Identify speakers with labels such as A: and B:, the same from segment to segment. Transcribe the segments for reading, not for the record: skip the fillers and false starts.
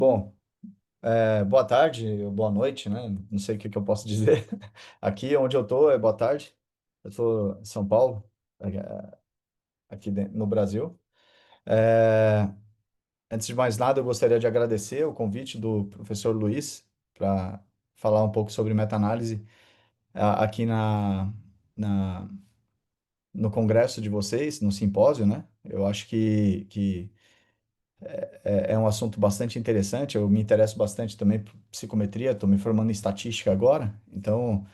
A: Bom, boa tarde, ou boa noite, né? Não sei o que eu posso dizer. Aqui onde eu tô é boa tarde. Eu estou em São Paulo, no Brasil. É, Antes de mais nada, eu gostaria de agradecer o convite do professor Luiz para falar um pouco sobre meta-análise aqui na, no congresso de vocês, no simpósio, né? Eu acho que é um assunto bastante interessante. Eu me interesso bastante também por psicometria, estou me formando em estatística agora, então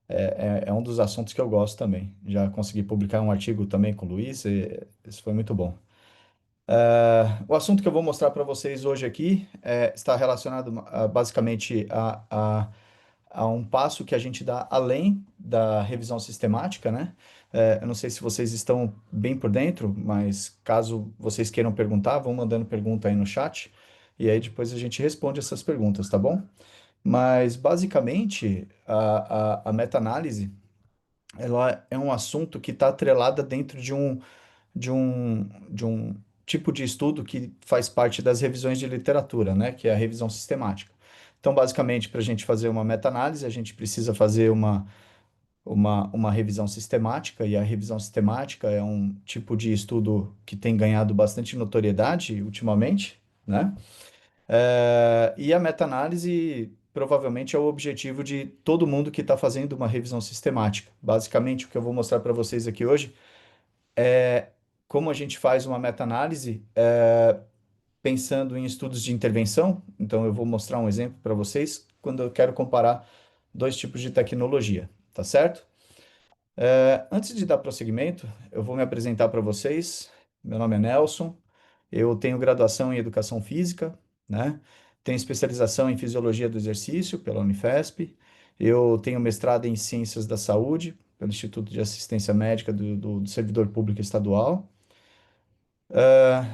A: é um dos assuntos que eu gosto também. Já consegui publicar um artigo também com o Luiz, e isso foi muito bom. O assunto que eu vou mostrar para vocês hoje aqui está relacionado basicamente a um passo que a gente dá além da revisão sistemática, né? Eu não sei se vocês estão bem por dentro, mas caso vocês queiram perguntar, vão mandando pergunta aí no chat, e aí depois a gente responde essas perguntas, tá bom? Mas basicamente a meta-análise ela é um assunto que está atrelada dentro de um tipo de estudo que faz parte das revisões de literatura, né? Que é a revisão sistemática. Então, basicamente, para a gente fazer uma meta-análise, a gente precisa fazer uma revisão sistemática, e a revisão sistemática é um tipo de estudo que tem ganhado bastante notoriedade ultimamente, né? E a meta-análise provavelmente é o objetivo de todo mundo que está fazendo uma revisão sistemática. Basicamente, o que eu vou mostrar para vocês aqui hoje é como a gente faz uma meta-análise pensando em estudos de intervenção. Então, eu vou mostrar um exemplo para vocês quando eu quero comparar dois tipos de tecnologia, tá certo? Antes de dar prosseguimento, eu vou me apresentar para vocês. Meu nome é Nelson, eu tenho graduação em Educação Física, né? Tenho especialização em Fisiologia do Exercício pela Unifesp. Eu tenho mestrado em Ciências da Saúde pelo Instituto de Assistência Médica do Servidor Público Estadual.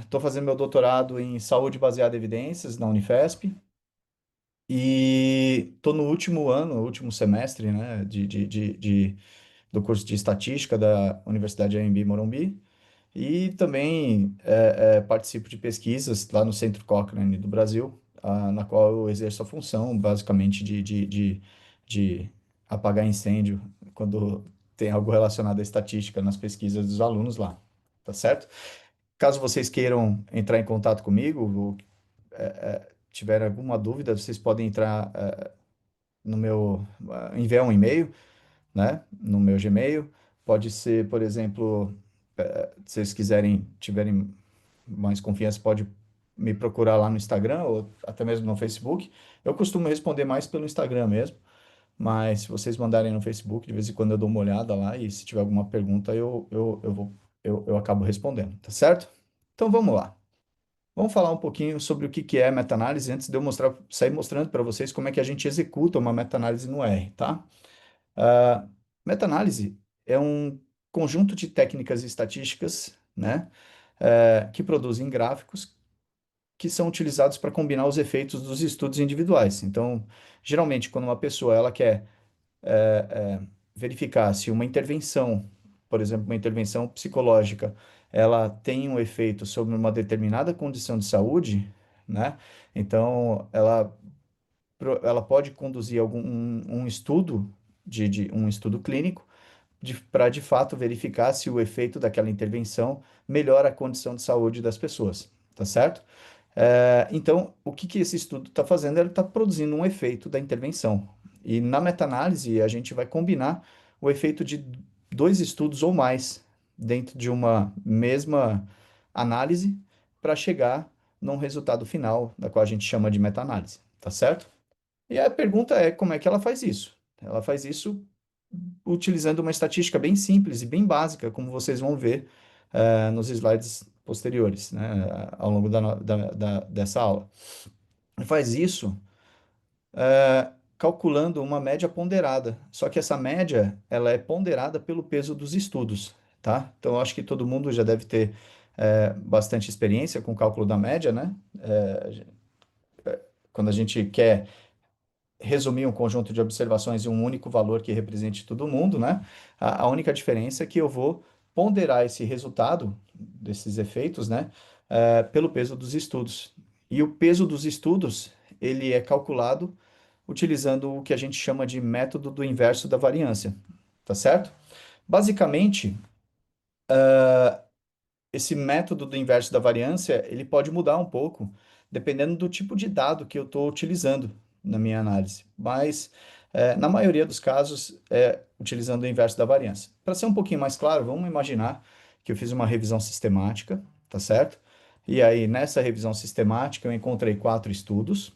A: Estou fazendo meu doutorado em Saúde Baseada em Evidências na Unifesp. E estou no último ano, último semestre, né, do curso de Estatística da Universidade AMB Morumbi. E também participo de pesquisas lá no Centro Cochrane do Brasil, na qual eu exerço a função, basicamente, de apagar incêndio quando tem algo relacionado à estatística nas pesquisas dos alunos lá, tá certo? Caso vocês queiram entrar em contato comigo, ou tiver alguma dúvida, vocês podem entrar no meu, enviar um e-mail, né, no meu Gmail. Pode ser, por exemplo, se vocês quiserem, tiverem mais confiança, pode me procurar lá no Instagram ou até mesmo no Facebook. Eu costumo responder mais pelo Instagram mesmo, mas se vocês mandarem no Facebook, de vez em quando eu dou uma olhada lá e se tiver alguma pergunta, eu acabo respondendo, tá certo? Então vamos lá. Vamos falar um pouquinho sobre o que que é meta-análise antes de eu sair mostrando para vocês como é que a gente executa uma meta-análise no R, tá? Ah, Meta-análise é um conjunto de técnicas estatísticas, né, que produzem gráficos que são utilizados para combinar os efeitos dos estudos individuais. Então, geralmente, quando uma pessoa ela quer verificar se uma intervenção, por exemplo, uma intervenção psicológica, ela tem um efeito sobre uma determinada condição de saúde, né? Então, ela pode conduzir um estudo um estudo clínico para de fato verificar se o efeito daquela intervenção melhora a condição de saúde das pessoas, tá certo? Então, o que que esse estudo está fazendo? Ele está produzindo um efeito da intervenção. E na meta-análise, a gente vai combinar o efeito de dois estudos ou mais dentro de uma mesma análise para chegar num resultado final, da qual a gente chama de meta-análise, tá certo? E a pergunta é como é que ela faz isso? Ela faz isso utilizando uma estatística bem simples e bem básica, como vocês vão ver nos slides posteriores, né, ao longo dessa aula. E faz isso calculando uma média ponderada. Só que essa média, ela é ponderada pelo peso dos estudos, tá? Então, eu acho que todo mundo já deve ter bastante experiência com o cálculo da média, né? Quando a gente quer resumir um conjunto de observações em um único valor que represente todo mundo, né? A única diferença é que eu vou ponderar esse resultado desses efeitos, né? Pelo peso dos estudos. E o peso dos estudos, ele é calculado utilizando o que a gente chama de método do inverso da variância, tá certo? Basicamente, esse método do inverso da variância, ele pode mudar um pouco, dependendo do tipo de dado que eu estou utilizando na minha análise. Mas, na maioria dos casos, é utilizando o inverso da variância. Para ser um pouquinho mais claro, vamos imaginar que eu fiz uma revisão sistemática, tá certo? E aí, nessa revisão sistemática, eu encontrei 4 estudos,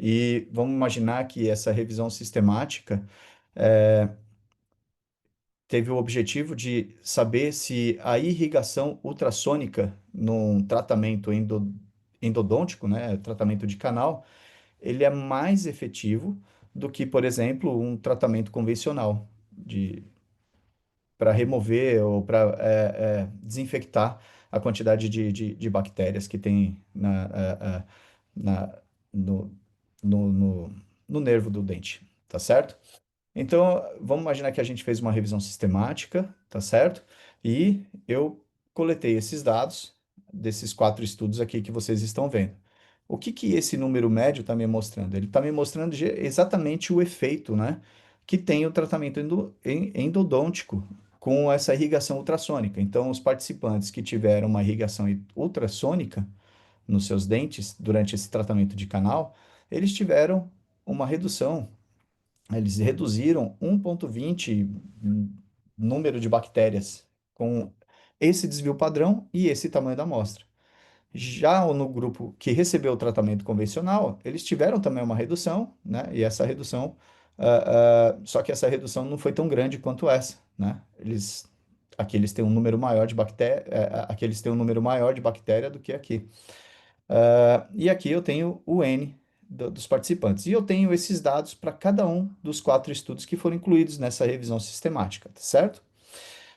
A: e vamos imaginar que essa revisão sistemática teve o objetivo de saber se a irrigação ultrassônica num tratamento endodôntico, né, tratamento de canal, ele é mais efetivo do que, por exemplo, um tratamento convencional para remover ou para desinfectar a quantidade de bactérias que tem na, no, no nervo do dente, tá certo? Então, vamos imaginar que a gente fez uma revisão sistemática, tá certo? E eu coletei esses dados desses 4 estudos aqui que vocês estão vendo. O que que esse número médio está me mostrando? Ele está me mostrando exatamente o efeito, né, que tem o tratamento endodôntico com essa irrigação ultrassônica. Então, os participantes que tiveram uma irrigação ultrassônica nos seus dentes durante esse tratamento de canal, eles tiveram uma redução, eles reduziram 1,20 número de bactérias com esse desvio padrão e esse tamanho da amostra. Já no grupo que recebeu o tratamento convencional, eles tiveram também uma redução, né? E essa redução, só que essa redução não foi tão grande quanto essa, né? Aqui eles têm um número maior de bactéria, aqui eles têm um número maior de bactéria do que aqui. E aqui eu tenho o N dos participantes. E eu tenho esses dados para cada um dos 4 estudos que foram incluídos nessa revisão sistemática, tá certo?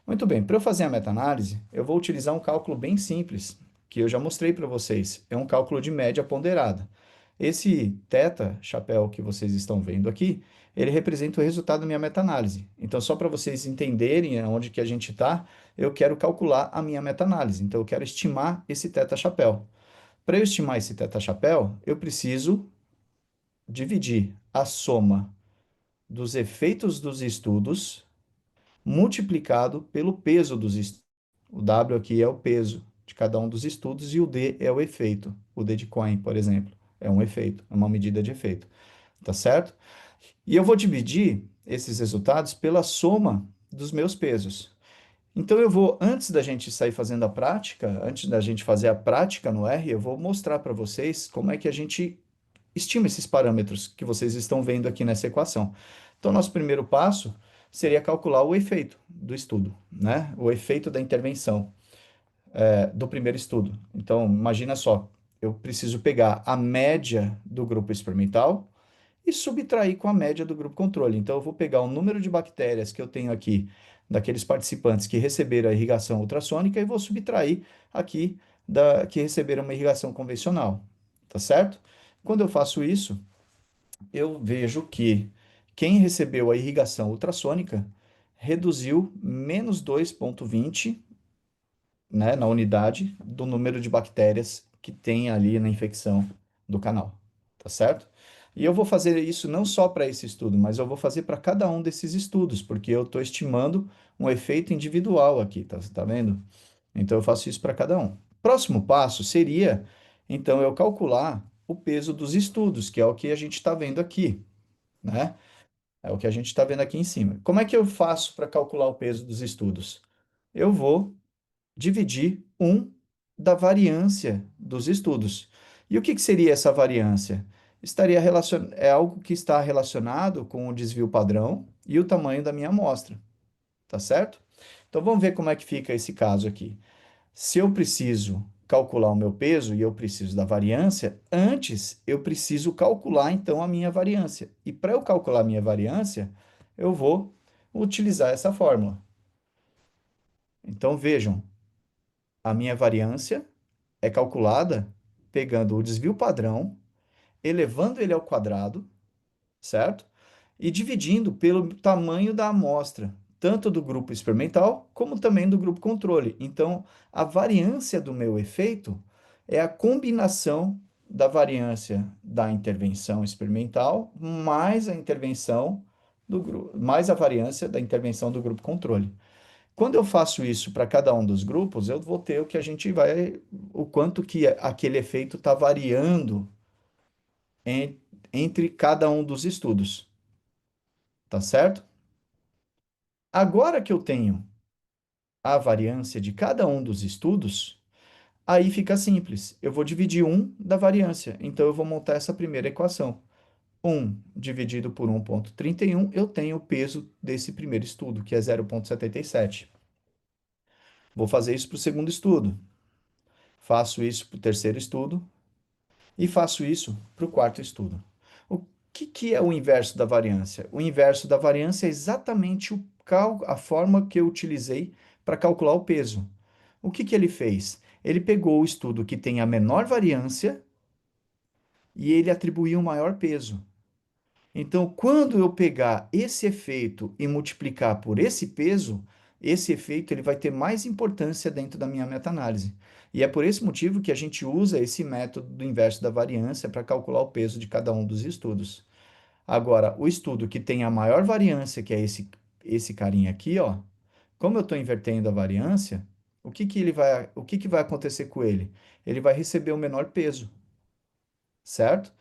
A: Muito bem, para eu fazer a meta-análise, eu vou utilizar um cálculo bem simples, que eu já mostrei para vocês. É um cálculo de média ponderada. Esse teta, chapéu que vocês estão vendo aqui, ele representa o resultado da minha meta-análise. Então, só para vocês entenderem onde que a gente está, eu quero calcular a minha meta-análise. Então, eu quero estimar esse teta chapéu. Para eu estimar esse teta-chapéu, eu preciso dividir a soma dos efeitos dos estudos multiplicado pelo peso dos estudos. O W aqui é o peso de cada um dos estudos e o D é o efeito. O D de Cohen, por exemplo, é um efeito, é uma medida de efeito, tá certo? E eu vou dividir esses resultados pela soma dos meus pesos. Então eu vou, antes da gente sair fazendo a prática, antes da gente fazer a prática no R, eu vou mostrar para vocês como é que a gente estima esses parâmetros que vocês estão vendo aqui nessa equação. Então, nosso primeiro passo seria calcular o efeito do estudo, né? O efeito da intervenção, do primeiro estudo. Então, imagina só, eu preciso pegar a média do grupo experimental e subtrair com a média do grupo controle. Então, eu vou pegar o número de bactérias que eu tenho aqui daqueles participantes que receberam a irrigação ultrassônica e vou subtrair aqui da que receberam uma irrigação convencional, tá certo? Quando eu faço isso, eu vejo que quem recebeu a irrigação ultrassônica reduziu menos 2,20, né, na unidade do número de bactérias que tem ali na infecção do canal, tá certo? E eu vou fazer isso não só para esse estudo, mas eu vou fazer para cada um desses estudos, porque eu estou estimando um efeito individual aqui, tá vendo? Então eu faço isso para cada um. Próximo passo seria, então, eu calcular o peso dos estudos, que é o que a gente está vendo aqui, né? É o que a gente está vendo aqui em cima. Como é que eu faço para calcular o peso dos estudos? Eu vou dividir da variância dos estudos. E o que que seria essa variância? É algo que está relacionado com o desvio padrão e o tamanho da minha amostra, tá certo? Então vamos ver como é que fica esse caso aqui. Se eu preciso calcular o meu peso e eu preciso da variância, antes eu preciso calcular então a minha variância. E para eu calcular a minha variância, eu vou utilizar essa fórmula. Então vejam, a minha variância é calculada pegando o desvio padrão, elevando ele ao quadrado, certo? E dividindo pelo tamanho da amostra, tanto do grupo experimental como também do grupo controle. Então, a variância do meu efeito é a combinação da variância da intervenção experimental mais a intervenção do grupo, mais a variância da intervenção do grupo controle. Quando eu faço isso para cada um dos grupos, eu vou ter o que a gente vai, o quanto que aquele efeito está variando entre cada um dos estudos, tá certo? Agora que eu tenho a variância de cada um dos estudos, aí fica simples. Eu vou dividir um da variância. Então, eu vou montar essa primeira equação. 1 dividido por 1,31, eu tenho o peso desse primeiro estudo, que é 0,77. Vou fazer isso para o segundo estudo. Faço isso para o terceiro estudo. E faço isso para o quarto estudo. O que é o inverso da variância? O inverso da variância é exatamente a forma que eu utilizei para calcular o peso. O que ele fez? Ele pegou o estudo que tem a menor variância e ele atribuiu um maior peso. Então, quando eu pegar esse efeito e multiplicar por esse peso, esse efeito ele vai ter mais importância dentro da minha meta-análise. E é por esse motivo que a gente usa esse método do inverso da variância para calcular o peso de cada um dos estudos. Agora, o estudo que tem a maior variância, que é esse carinha aqui, ó, como eu estou invertendo a variância, o que que vai acontecer com ele? Ele vai receber o menor peso, certo?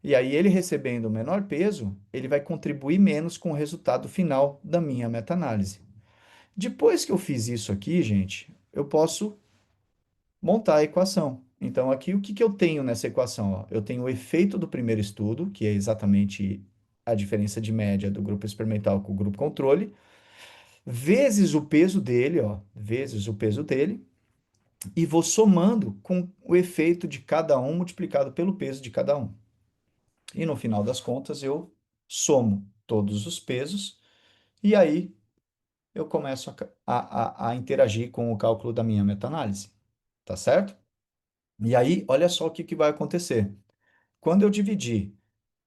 A: E aí, ele recebendo o menor peso, ele vai contribuir menos com o resultado final da minha meta-análise. Depois que eu fiz isso aqui, gente, eu posso montar a equação. Então, aqui, o que que eu tenho nessa equação? Ó? Eu tenho o efeito do primeiro estudo, que é exatamente a diferença de média do grupo experimental com o grupo controle, vezes o peso dele, ó, vezes o peso dele, e vou somando com o efeito de cada um multiplicado pelo peso de cada um. E no final das contas, eu somo todos os pesos e aí eu começo a interagir com o cálculo da minha meta-análise, tá certo? E aí, olha só o que que vai acontecer. Quando eu dividir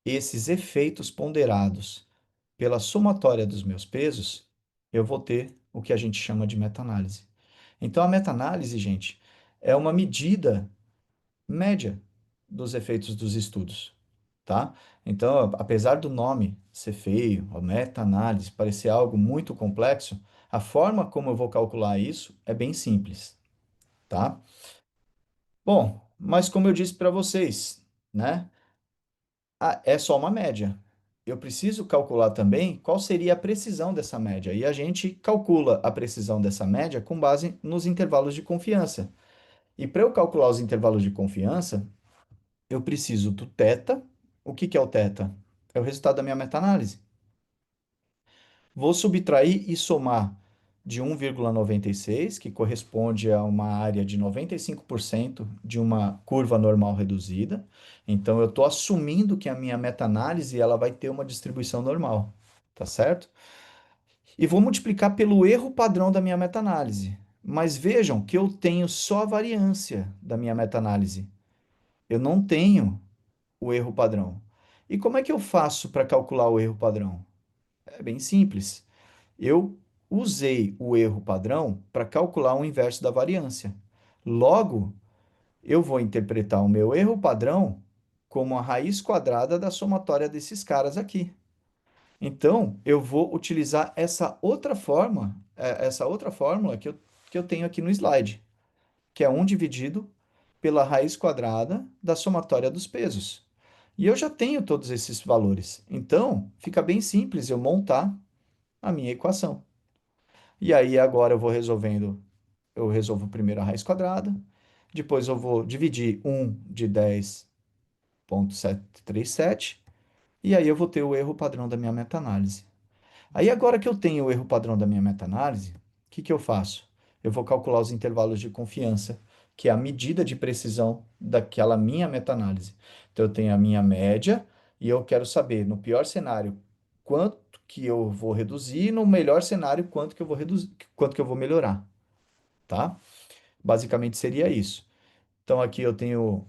A: esses efeitos ponderados pela somatória dos meus pesos, eu vou ter o que a gente chama de meta-análise. Então, a meta-análise, gente, é uma medida média dos efeitos dos estudos, tá? Então, apesar do nome ser feio, a meta-análise parecer algo muito complexo, a forma como eu vou calcular isso é bem simples, tá? Bom, mas como eu disse para vocês, né? É só uma média. Eu preciso calcular também qual seria a precisão dessa média. E a gente calcula a precisão dessa média com base nos intervalos de confiança. E para eu calcular os intervalos de confiança, eu preciso do θ. O que que é o θ? É o resultado da minha meta-análise. Vou subtrair e somar de 1,96, que corresponde a uma área de 95% de uma curva normal reduzida. Então, eu estou assumindo que a minha meta-análise ela vai ter uma distribuição normal, tá certo? E vou multiplicar pelo erro padrão da minha meta-análise. Mas vejam que eu tenho só a variância da minha meta-análise. Eu não tenho o erro padrão. E como é que eu faço para calcular o erro padrão? É bem simples. Eu usei o erro padrão para calcular o inverso da variância. Logo, eu vou interpretar o meu erro padrão como a raiz quadrada da somatória desses caras aqui. Então, eu vou utilizar essa outra fórmula que eu tenho aqui no slide, que é 1 dividido pela raiz quadrada da somatória dos pesos. E eu já tenho todos esses valores. Então, fica bem simples eu montar a minha equação. E aí agora eu vou resolvendo, eu resolvo primeiro a raiz quadrada, depois eu vou dividir 1 de 10,737, e aí eu vou ter o erro padrão da minha meta-análise. Aí agora que eu tenho o erro padrão da minha meta-análise, o que que eu faço? Eu vou calcular os intervalos de confiança, que é a medida de precisão daquela minha meta-análise. Então eu tenho a minha média e eu quero saber, no pior cenário, quanto que eu vou reduzir, e no melhor cenário, quanto que eu vou reduzir, quanto que eu vou melhorar, tá? Basicamente seria isso. Então aqui eu tenho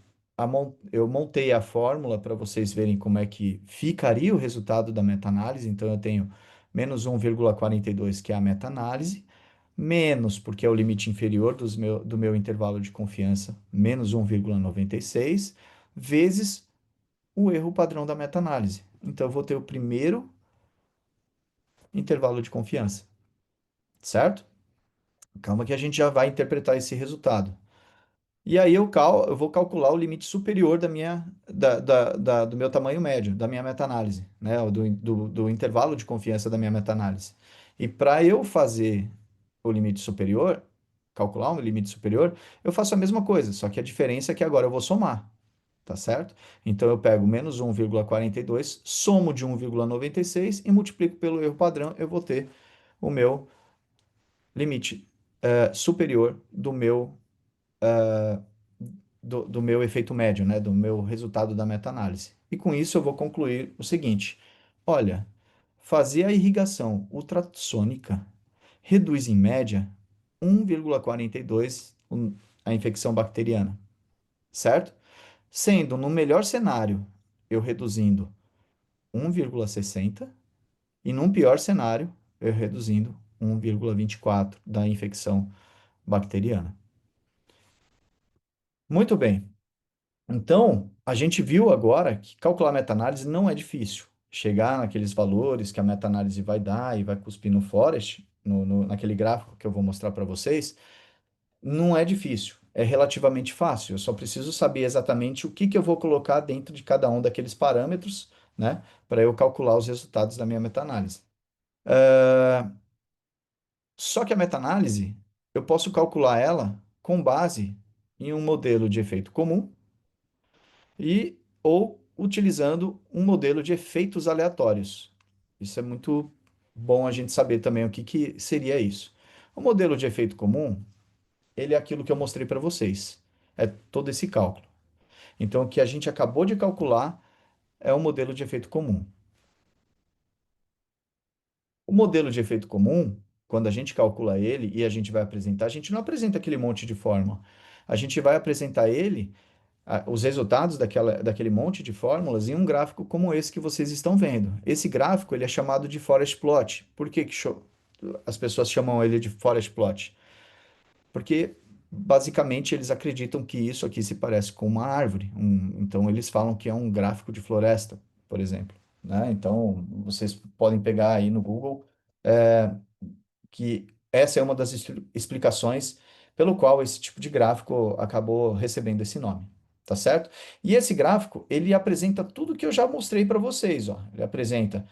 A: eu montei a fórmula para vocês verem como é que ficaria o resultado da meta-análise. Então eu tenho menos 1,42, que é a meta-análise, menos, porque é o limite inferior do meu intervalo de confiança, menos 1,96, vezes o erro padrão da meta-análise. Então, eu vou ter o primeiro intervalo de confiança, certo? Calma que a gente já vai interpretar esse resultado. E aí eu vou calcular o limite superior do meu tamanho médio, da minha meta-análise, né? Do intervalo de confiança da minha meta-análise. E para eu fazer o limite superior, calcular um limite superior, eu faço a mesma coisa, só que a diferença é que agora eu vou somar, tá certo? Então eu pego menos 1,42, somo de 1,96 e multiplico pelo erro padrão, eu vou ter o meu limite superior do meu efeito médio, né, do meu resultado da meta-análise. E com isso eu vou concluir o seguinte: olha, fazer a irrigação ultrassônica reduz em média 1,42 a infecção bacteriana, certo? Sendo no melhor cenário eu reduzindo 1,60 e num pior cenário eu reduzindo 1,24 da infecção bacteriana. Muito bem. Então, a gente viu agora que calcular meta-análise não é difícil. Chegar naqueles valores que a meta-análise vai dar e vai cuspir no Forest, naquele gráfico que eu vou mostrar para vocês, não é difícil. É relativamente fácil. Eu só preciso saber exatamente o que que eu vou colocar dentro de cada um daqueles parâmetros, né, para eu calcular os resultados da minha meta-análise. Só que a meta-análise, eu posso calcular ela com base em um modelo de efeito comum e ou utilizando um modelo de efeitos aleatórios. Isso é muito bom a gente saber também o que que seria isso. O modelo de efeito comum, ele é aquilo que eu mostrei para vocês. É todo esse cálculo. Então, o que a gente acabou de calcular é o modelo de efeito comum. O modelo de efeito comum, quando a gente calcula ele e a gente vai apresentar, a gente não apresenta aquele monte de fórmula. A gente vai apresentar ele os resultados daquele monte de fórmulas em um gráfico como esse que vocês estão vendo. Esse gráfico ele é chamado de forest plot. Por que as pessoas chamam ele de forest plot? Porque basicamente eles acreditam que isso aqui se parece com uma árvore. Então eles falam que é um gráfico de floresta, por exemplo, né? Então vocês podem pegar aí no Google que essa é uma das explicações pelo qual esse tipo de gráfico acabou recebendo esse nome, tá certo? E esse gráfico, ele apresenta tudo que eu já mostrei para vocês, ó. Ele apresenta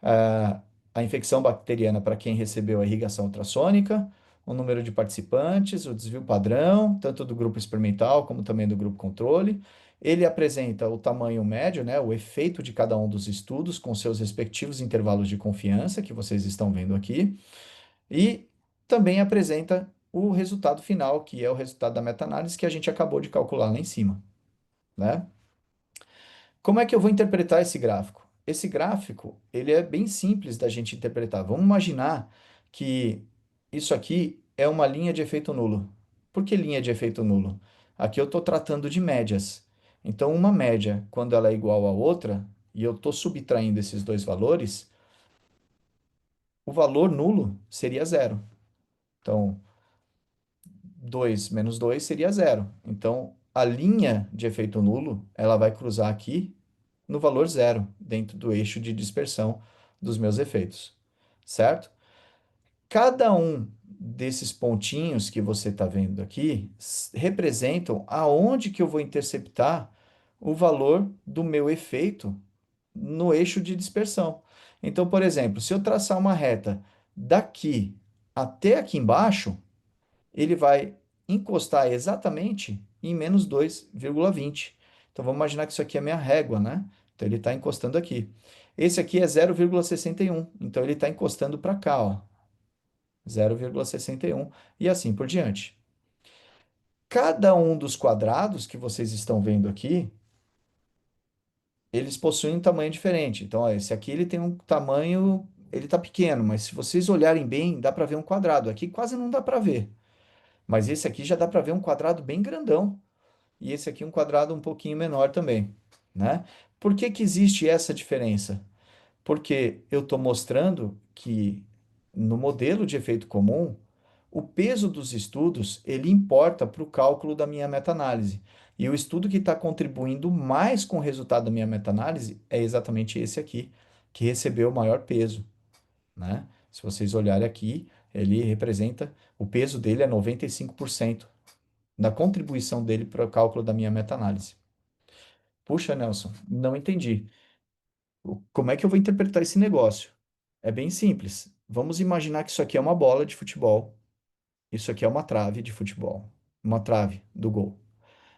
A: ah, a infecção bacteriana para quem recebeu a irrigação ultrassônica, o número de participantes, o desvio padrão, tanto do grupo experimental como também do grupo controle. Ele apresenta o tamanho médio, né, o efeito de cada um dos estudos com seus respectivos intervalos de confiança, que vocês estão vendo aqui. E também apresenta o resultado final, que é o resultado da meta-análise que a gente acabou de calcular lá em cima, né? Como é que eu vou interpretar esse gráfico? Esse gráfico, ele é bem simples da gente interpretar. Vamos imaginar que isso aqui é uma linha de efeito nulo. Por que linha de efeito nulo? Aqui eu estou tratando de médias. Então, uma média, quando ela é igual a outra, e eu estou subtraindo esses dois valores, o valor nulo seria zero. Então, 2 menos 2 seria zero. Então, a linha de efeito nulo, ela vai cruzar aqui no valor zero, dentro do eixo de dispersão dos meus efeitos, certo? Cada um desses pontinhos que você está vendo aqui representam aonde que eu vou interceptar o valor do meu efeito no eixo de dispersão. Então, por exemplo, se eu traçar uma reta daqui até aqui embaixo, ele vai encostar exatamente em menos 2,20. Então vamos imaginar que isso aqui é minha régua, né? Então ele está encostando aqui. Esse aqui é 0,61, então ele está encostando para cá, ó. 0,61 e assim por diante. Cada um dos quadrados que vocês estão vendo aqui, eles possuem um tamanho diferente. Então, ó, esse aqui ele tem um tamanho, ele está pequeno, mas se vocês olharem bem, dá para ver um quadrado. Aqui quase não dá para ver, mas esse aqui já dá para ver um quadrado bem grandão. E esse aqui um quadrado um pouquinho menor também, né? Por que que existe essa diferença? Porque eu estou mostrando que no modelo de efeito comum, o peso dos estudos ele importa para o cálculo da minha meta-análise. E o estudo que está contribuindo mais com o resultado da minha meta-análise é exatamente esse aqui, que recebeu o maior peso, né? Se vocês olharem aqui, ele representa, o peso dele é 95% da contribuição dele para o cálculo da minha meta-análise. Puxa, Nelson, não entendi. Como é que eu vou interpretar esse negócio? É bem simples. Vamos imaginar que isso aqui é uma bola de futebol. Isso aqui é uma trave de futebol. Uma trave do gol.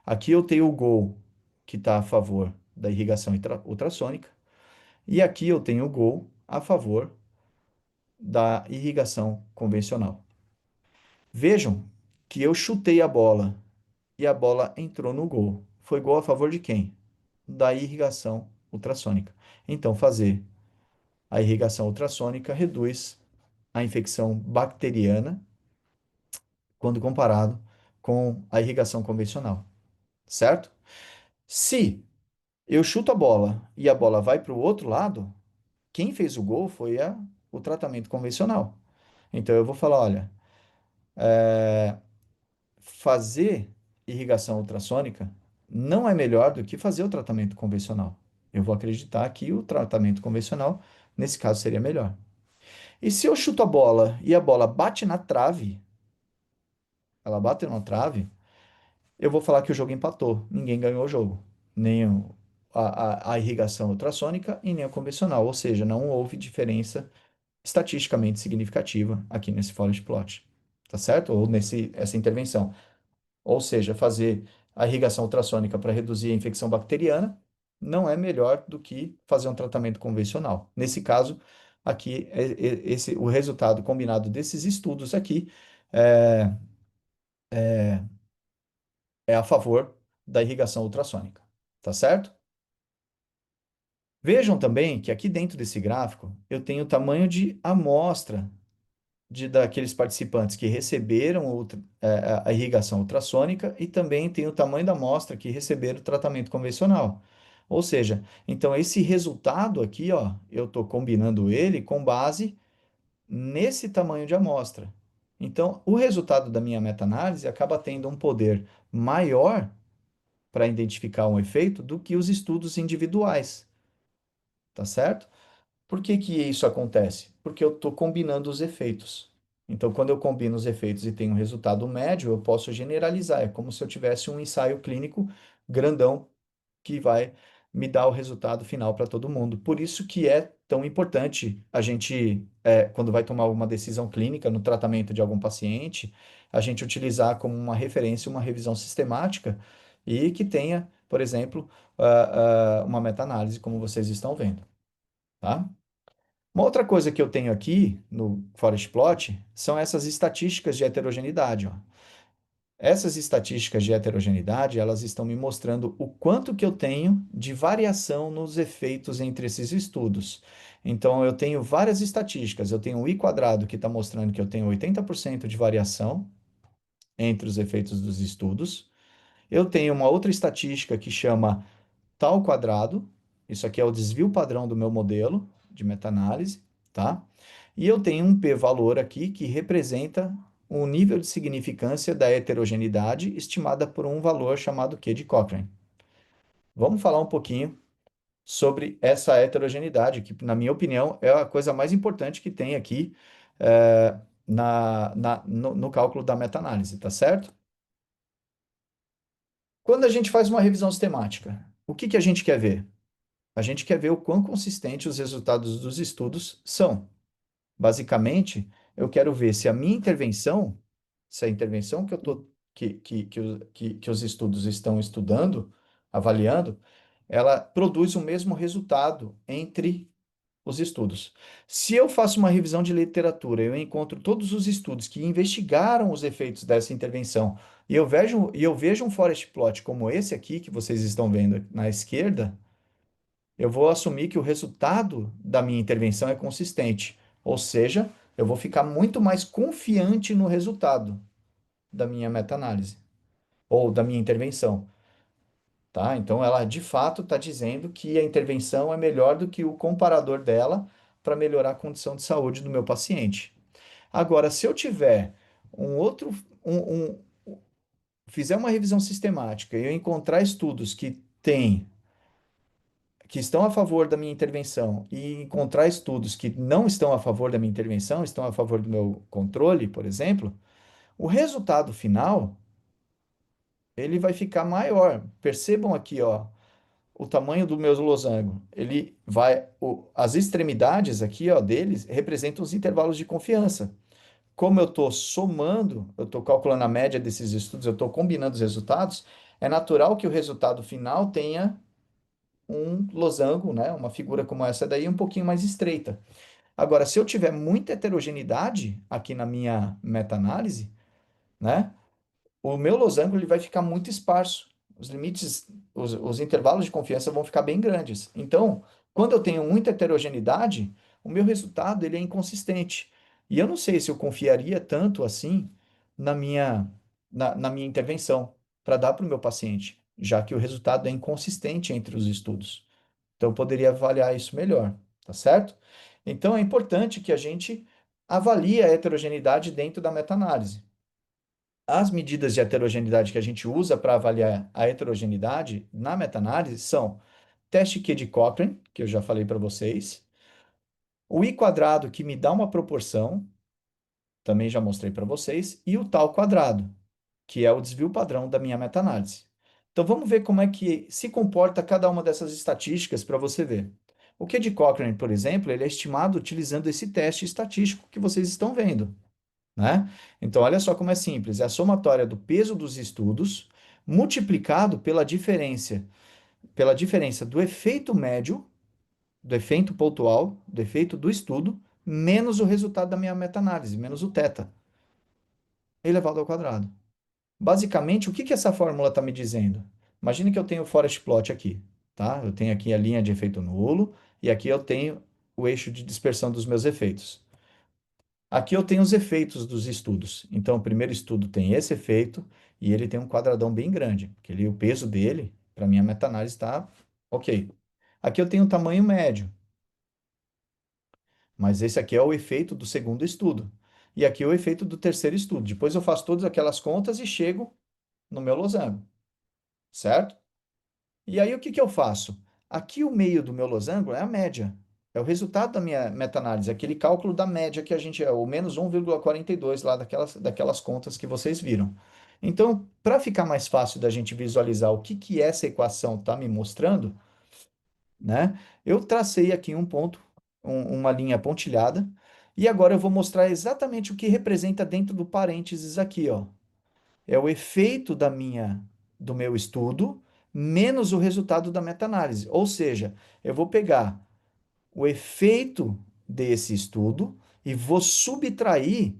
A: Aqui eu tenho o gol que está a favor da irrigação ultrassônica. E aqui eu tenho o gol a favor da irrigação convencional. Vejam que eu chutei a bola e a bola entrou no gol. Foi gol a favor de quem? Da irrigação ultrassônica. Então, fazer a irrigação ultrassônica reduz a infecção bacteriana quando comparado com a irrigação convencional, certo? Se eu chuto a bola e a bola vai para o outro lado, quem fez o gol foi o tratamento convencional. Então eu vou falar, olha, fazer irrigação ultrassônica não é melhor do que fazer o tratamento convencional. Eu vou acreditar que o tratamento convencional, nesse caso, seria melhor. E se eu chuto a bola e a bola bate na trave, ela bate na trave, eu vou falar que o jogo empatou. Ninguém ganhou o jogo. Nem a irrigação ultrassônica e nem a convencional. Ou seja, não houve diferença estatisticamente significativa aqui nesse forest plot. Tá certo? Ou essa intervenção. Ou seja, fazer a irrigação ultrassônica para reduzir a infecção bacteriana não é melhor do que fazer um tratamento convencional. Nesse caso, aqui, o resultado combinado desses estudos aqui é, é a favor da irrigação ultrassônica. Tá certo? Vejam também que aqui dentro desse gráfico eu tenho o tamanho de amostra daqueles participantes que receberam a irrigação ultrassônica e também tem o tamanho da amostra que receberam o tratamento convencional. Ou seja, então esse resultado aqui, ó, eu estou combinando ele com base nesse tamanho de amostra. Então, o resultado da minha meta-análise acaba tendo um poder maior para identificar um efeito do que os estudos individuais, tá certo? Por que que isso acontece? Porque eu estou combinando os efeitos. Então, quando eu combino os efeitos e tenho um resultado médio, eu posso generalizar. É como se eu tivesse um ensaio clínico grandão que vai me dar o resultado final para todo mundo. Por isso que é tão importante a gente, quando vai tomar alguma decisão clínica no tratamento de algum paciente, a gente utilizar como uma referência uma revisão sistemática e que tenha, por exemplo, uma meta-análise, como vocês estão vendo, tá? Uma outra coisa que eu tenho aqui no Forest Plot são essas estatísticas de heterogeneidade, ó. Essas estatísticas de heterogeneidade, elas estão me mostrando o quanto que eu tenho de variação nos efeitos entre esses estudos. Então, eu tenho várias estatísticas. Eu tenho o I quadrado, que está mostrando que eu tenho 80% de variação entre os efeitos dos estudos. Eu tenho uma outra estatística que chama tal quadrado. Isso aqui é o desvio padrão do meu modelo de meta-análise, tá? E eu tenho um p-valor aqui que representa o nível de significância da heterogeneidade estimada por um valor chamado Q de Cochrane. Vamos falar um pouquinho sobre essa heterogeneidade, que, na minha opinião, é a coisa mais importante que tem aqui no cálculo da meta-análise, tá certo? Quando a gente faz uma revisão sistemática, o que que a gente quer ver? A gente quer ver o quão consistentes os resultados dos estudos são. Basicamente, eu quero ver se a minha intervenção, se a intervenção que eu tô, que os estudos estão estudando, avaliando, ela produz o mesmo resultado entre os estudos. Se eu faço uma revisão de literatura, eu encontro todos os estudos que investigaram os efeitos dessa intervenção, e eu vejo um forest plot como esse aqui, que vocês estão vendo na esquerda, eu vou assumir que o resultado da minha intervenção é consistente. Ou seja, eu vou ficar muito mais confiante no resultado da minha meta-análise ou da minha intervenção, tá? Então, ela de fato está dizendo que a intervenção é melhor do que o comparador dela para melhorar a condição de saúde do meu paciente. Agora, se eu tiver um outro, um, fizer uma revisão sistemática e eu encontrar estudos que estão a favor da minha intervenção e encontrar estudos que não estão a favor da minha intervenção, estão a favor do meu controle, por exemplo, o resultado final ele vai ficar maior. Percebam aqui, ó, o tamanho do meu losango. Ele vai, as extremidades aqui, ó, deles representam os intervalos de confiança. Como eu estou somando, eu estou calculando a média desses estudos, eu estou combinando os resultados, é natural que o resultado final tenha um losango, né, uma figura como essa daí, um pouquinho mais estreita. Agora, se eu tiver muita heterogeneidade aqui na minha meta-análise, né, o meu losango ele vai ficar muito esparso. Os limites, os intervalos de confiança vão ficar bem grandes. Então, quando eu tenho muita heterogeneidade, o meu resultado ele é inconsistente. E eu não sei se eu confiaria tanto assim na na minha intervenção para dar para o meu paciente, já que o resultado é inconsistente entre os estudos. Então, eu poderia avaliar isso melhor, tá certo? Então, é importante que a gente avalie a heterogeneidade dentro da meta-análise. As medidas de heterogeneidade que a gente usa para avaliar a heterogeneidade na meta-análise são teste Q de Cochrane, que eu já falei para vocês, o I quadrado, que me dá uma proporção, também já mostrei para vocês, e o tal quadrado, que é o desvio padrão da minha meta-análise. Então vamos ver como é que se comporta cada uma dessas estatísticas para você ver. O Q de Cochrane, por exemplo, ele é estimado utilizando esse teste estatístico que vocês estão vendo, né? Então, olha só como é simples. É a somatória do peso dos estudos multiplicado pela diferença do efeito médio, do efeito pontual, do efeito do estudo, menos o resultado da minha meta-análise, menos o θ, elevado ao quadrado. Basicamente, o que que essa fórmula está me dizendo? Imagine que eu tenho o forest plot aqui, tá? Eu tenho aqui a linha de efeito nulo e aqui eu tenho o eixo de dispersão dos meus efeitos. Aqui eu tenho os efeitos dos estudos. Então, o primeiro estudo tem esse efeito e ele tem um quadradão bem grande, que o peso dele, para minha meta-análise, está ok. Aqui eu tenho o tamanho médio, mas esse aqui é o efeito do segundo estudo. E aqui é o efeito do terceiro estudo. Depois eu faço todas aquelas contas e chego no meu losango, certo? E aí o que que eu faço? Aqui o meio do meu losango é a média. É o resultado da minha meta-análise, aquele cálculo da média que a gente é, o menos 1,42 lá daquelas contas que vocês viram. Então, para ficar mais fácil da gente visualizar o que que essa equação está me mostrando, né? Eu tracei aqui um ponto, uma linha pontilhada, e agora eu vou mostrar exatamente o que representa dentro do parênteses aqui, ó. É o efeito do meu estudo menos o resultado da meta-análise. Ou seja, eu vou pegar o efeito desse estudo e vou subtrair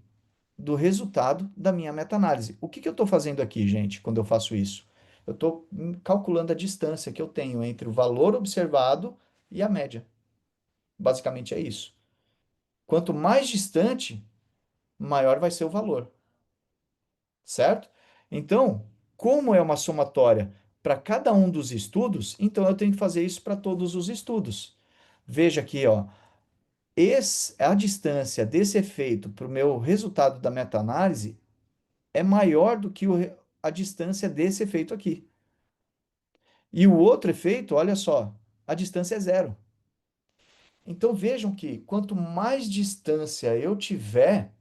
A: do resultado da minha meta-análise. O que que eu estou fazendo aqui, gente, quando eu faço isso? Eu estou calculando a distância que eu tenho entre o valor observado e a média. Basicamente é isso. Quanto mais distante, maior vai ser o valor, certo? Então, como é uma somatória para cada um dos estudos, então eu tenho que fazer isso para todos os estudos. Veja aqui, ó, a distância desse efeito para o meu resultado da meta-análise é maior do que a distância desse efeito aqui. E o outro efeito, olha só, a distância é zero. Então vejam que quanto mais distância eu tiver,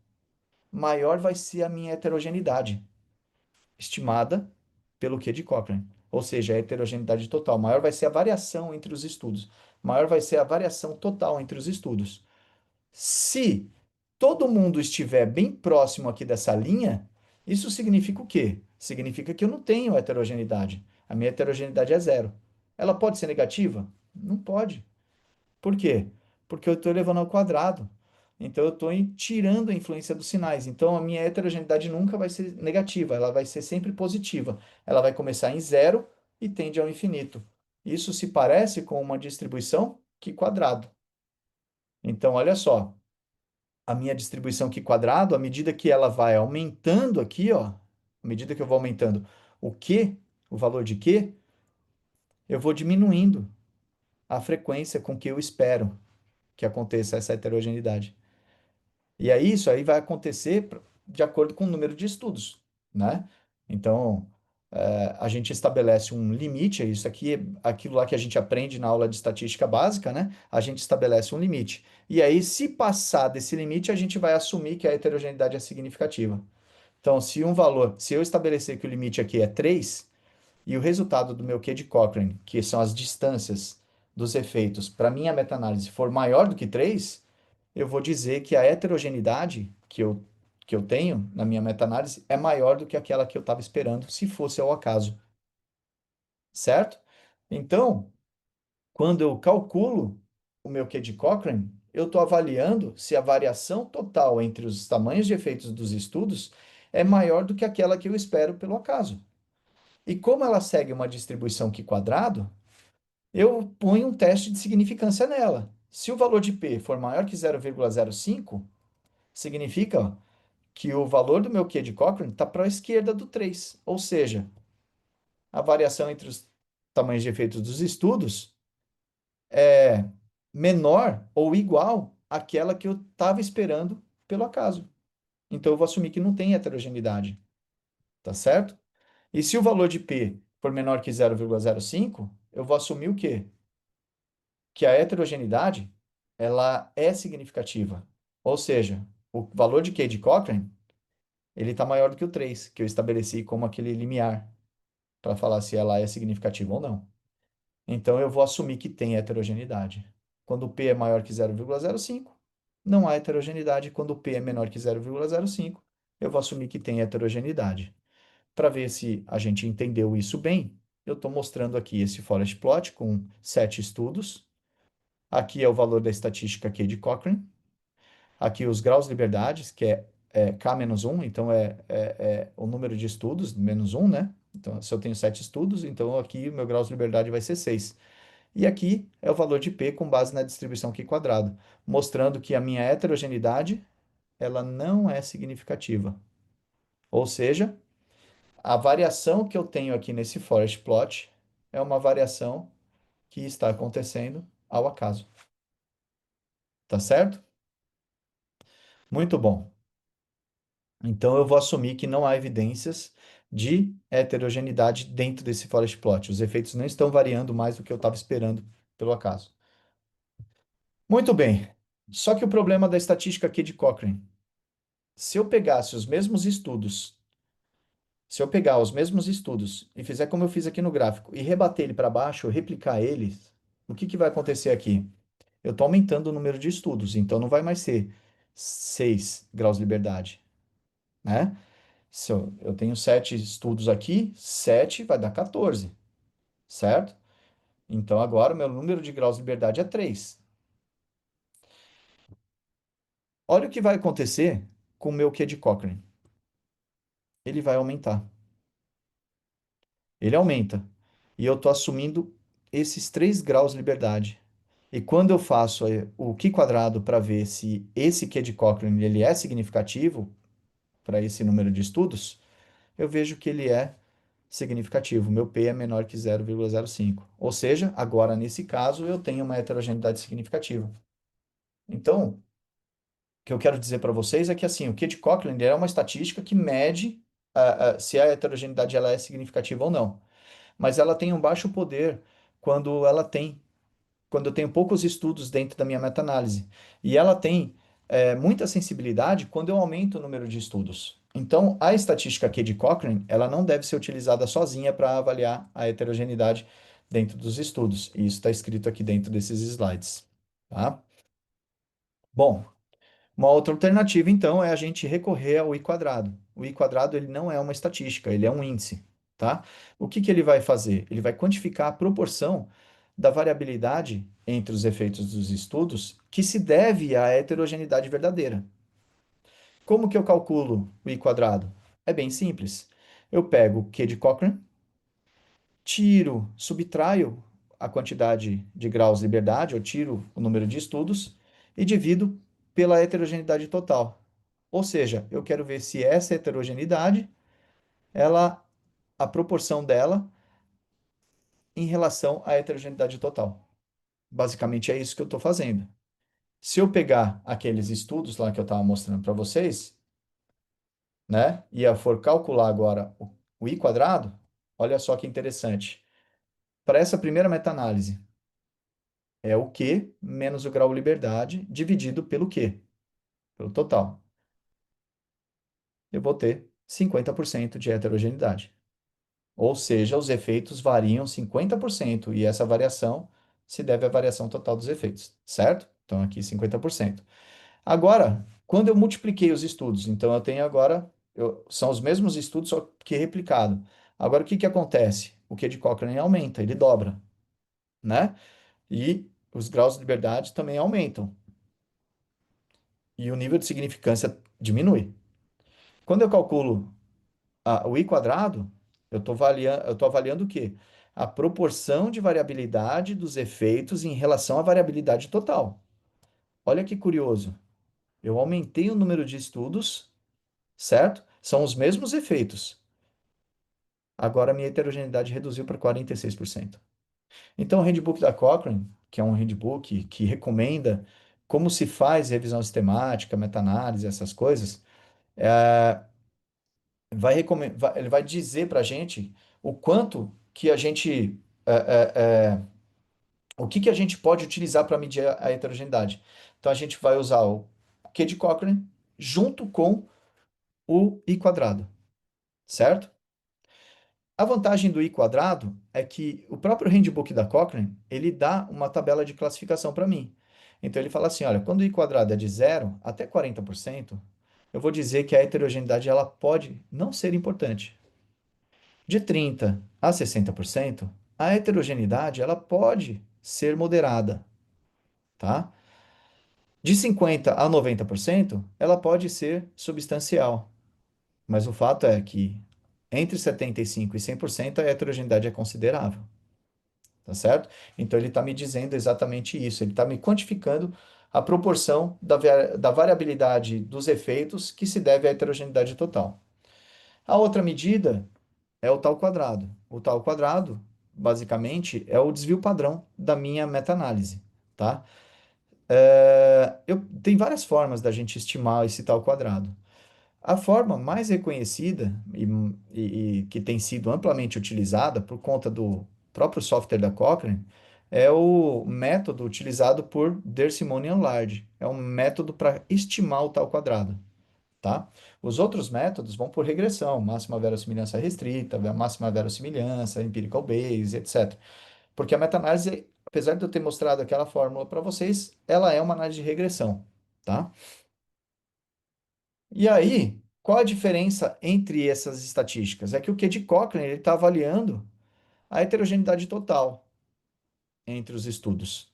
A: maior vai ser a minha heterogeneidade, estimada pelo Q de Cochrane. Ou seja, a heterogeneidade total. Maior vai ser a variação entre os estudos. Maior vai ser a variação total entre os estudos. Se todo mundo estiver bem próximo aqui dessa linha, isso significa o quê? Significa que eu não tenho heterogeneidade. A minha heterogeneidade é zero. Ela pode ser negativa? Não pode. Por quê? Porque eu estou elevando ao quadrado. Então, eu estou tirando a influência dos sinais. Então, a minha heterogeneidade nunca vai ser negativa, ela vai ser sempre positiva. Ela vai começar em zero e tende ao infinito. Isso se parece com uma distribuição que quadrado. Então, olha só, a minha distribuição aqui quadrado, à medida que ela vai aumentando aqui, ó, à medida que eu vou aumentando o Q, o valor de Q, eu vou diminuindo a frequência com que eu espero que aconteça essa heterogeneidade. E aí, isso aí vai acontecer de acordo com o número de estudos, né? Então, A gente estabelece um limite, é isso aqui, aquilo lá que a gente aprende na aula de estatística básica, né? A gente estabelece um limite. E aí, se passar desse limite, a gente vai assumir que a heterogeneidade é significativa. Então, se eu estabelecer que o limite aqui é 3 e o resultado do meu Q de Cochrane, que são as distâncias dos efeitos, para minha meta-análise for maior do que 3, eu vou dizer que a heterogeneidade que eu tenho na minha meta-análise é maior do que aquela que eu estava esperando, se fosse ao acaso, certo? Então, quando eu calculo o meu Q de Cochrane, eu estou avaliando se a variação total entre os tamanhos de efeitos dos estudos é maior do que aquela que eu espero pelo acaso. E como ela segue uma distribuição Q-quadrado, eu ponho um teste de significância nela. Se o valor de P for maior que 0,05, significa que o valor do meu Q de Cochrane está para a esquerda do 3, ou seja, a variação entre os tamanhos de efeitos dos estudos é menor ou igual àquela que eu estava esperando pelo acaso. Então eu vou assumir que não tem heterogeneidade, tá certo? E se o valor de P for menor que 0,05, eu vou assumir o quê? Que a heterogeneidade ela é significativa. Ou seja, o valor de Q de Cochrane ele está maior do que o 3 que eu estabeleci como aquele limiar para falar se ela é significativa ou não. Então eu vou assumir que tem heterogeneidade. Quando o P é maior que 0,05, não há heterogeneidade. Quando o P é menor que 0,05, eu vou assumir que tem heterogeneidade. Para ver se a gente entendeu isso bem, eu estou mostrando aqui esse forest plot com 7 estudos. Aqui é o valor da estatística Q de Cochrane. Aqui os graus de liberdade, que é K-1, então é o número de estudos, -1, né? Então, se eu tenho 7 estudos, então aqui o meu grau de liberdade vai ser 6. E aqui é o valor de P com base na distribuição Q quadrado, mostrando que a minha heterogeneidade ela não é significativa. Ou seja, a variação que eu tenho aqui nesse forest plot é uma variação que está acontecendo ao acaso. Tá certo? Muito bom. Então eu vou assumir que não há evidências de heterogeneidade dentro desse forest plot. Os efeitos não estão variando mais do que eu estava esperando pelo acaso. Muito bem. Só que o problema da estatística aqui de Cochrane, se eu pegasse os mesmos estudos, se eu pegar os mesmos estudos e fizer como eu fiz aqui no gráfico e rebater ele para baixo, replicar eles, o que que vai acontecer aqui? Eu estou aumentando o número de estudos, então não vai mais ser 6 graus de liberdade, né? Se eu tenho 7 estudos aqui, 7 vai dar 14, certo? Então agora o meu número de graus de liberdade é 3. Olha o que vai acontecer com o meu Q de Cochrane. Ele vai aumentar. Ele aumenta. E eu estou assumindo esses 3 graus de liberdade. E quando eu faço o Q quadrado para ver se esse Q de Cochrane ele é significativo para esse número de estudos, eu vejo que ele é significativo. Meu P é menor que 0,05. Ou seja, agora nesse caso eu tenho uma heterogeneidade significativa. Então, o que eu quero dizer para vocês é que assim, o Q de Cochrane é uma estatística que mede se a heterogeneidade ela é significativa ou não. Mas ela tem um baixo poder quando ela tem, quando eu tenho poucos estudos dentro da minha meta-análise. E ela tem muita sensibilidade quando eu aumento o número de estudos. Então, a estatística Q de Cochrane, ela não deve ser utilizada sozinha para avaliar a heterogeneidade dentro dos estudos. E isso está escrito aqui dentro desses slides, tá? Bom, uma outra alternativa, então, é a gente recorrer ao I quadrado. O I quadrado, ele não é uma estatística, ele é um índice, tá? O que que ele vai fazer? Ele vai quantificar a proporção da variabilidade entre os efeitos dos estudos que se deve à heterogeneidade verdadeira. Como que eu calculo o I quadrado? É bem simples. Eu pego o Q de Cochrane, subtraio a quantidade de graus de liberdade, eu tiro o número de estudos e divido pela heterogeneidade total. Ou seja, eu quero ver se essa heterogeneidade, ela, a proporção dela em relação à heterogeneidade total. Basicamente é isso que eu estou fazendo. Se eu pegar aqueles estudos lá que eu estava mostrando para vocês, né, e eu for calcular agora o I quadrado, Olha só que interessante. Para essa primeira meta-análise, é o Q menos o grau de liberdade dividido pelo Q, pelo total. Eu vou ter 50% de heterogeneidade. Ou seja, os efeitos variam 50% e essa variação se deve à variação total dos efeitos, certo? Então, aqui 50%. Agora, quando eu multipliquei os estudos, então eu tenho agora, são os mesmos estudos, só que replicado. Agora, o que que acontece? O Q de Cochrane aumenta, ele dobra, né? E os graus de liberdade também aumentam. E o nível de significância diminui. Quando eu calculo o i quadrado, eu tô avaliando o quê? A proporção de variabilidade dos efeitos em relação à variabilidade total. Olha que curioso. Eu aumentei o número de estudos, certo? São os mesmos efeitos. Agora a minha heterogeneidade reduziu para 46%. Então, o handbook da Cochrane, que é um handbook que recomenda como se faz revisão sistemática, meta-análise, essas coisas, ele vai dizer para a gente o quanto que a gente, é, o que que a gente pode utilizar para medir a heterogeneidade. Então, a gente vai usar o Q de Cochrane junto com o i quadrado, certo? A vantagem do i quadrado é que o próprio handbook da Cochrane, ele dá uma tabela de classificação para mim. Então ele fala assim, olha, quando o i quadrado é de 0 até 40%, eu vou dizer que a heterogeneidade ela pode não ser importante. De 30 a 60%, a heterogeneidade ela pode ser moderada, tá? De 50 a 90%, ela pode ser substancial. Mas o fato é que entre 75% e 100% a heterogeneidade é considerável. Tá certo? Então ele está me dizendo exatamente isso, ele está me quantificando a proporção da variabilidade dos efeitos que se deve à heterogeneidade total. A outra medida é o tal quadrado. O tal quadrado, basicamente, é o desvio padrão da minha meta-análise, tá? Tem várias formas da gente estimar esse tal quadrado. A forma mais reconhecida e que tem sido amplamente utilizada por conta do próprio software da Cochrane é o método utilizado por Der Simon e Lard. É um método para estimar o tal quadrado, tá? Os outros métodos vão por regressão, máxima verossimilhança restrita, máxima verossimilhança, empirical base, etc. Porque a meta-análise, apesar de eu ter mostrado aquela fórmula para vocês, ela é uma análise de regressão, tá? E aí, qual a diferença entre essas estatísticas? É que o Q de Cochrane ele está avaliando a heterogeneidade total entre os estudos.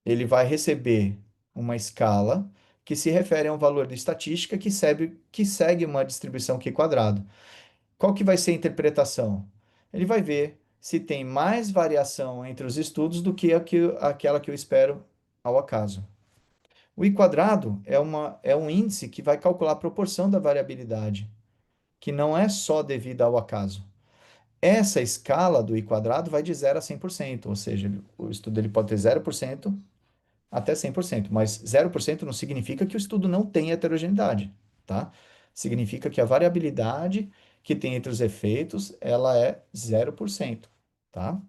A: Ele vai receber uma escala que se refere a um valor de estatística que segue uma distribuição Q quadrado. Qual que vai ser a interpretação? Ele vai ver se tem mais variação entre os estudos do que aquela que eu espero ao acaso. O i quadrado é um índice que vai calcular a proporção da variabilidade, que não é só devida ao acaso. Essa escala do i quadrado vai de 0 a 100%, ou seja, o estudo ele pode ter 0% até 100%, mas 0% não significa que o estudo não tem heterogeneidade, tá? Significa que a variabilidade que tem entre os efeitos, ela é 0%, tá?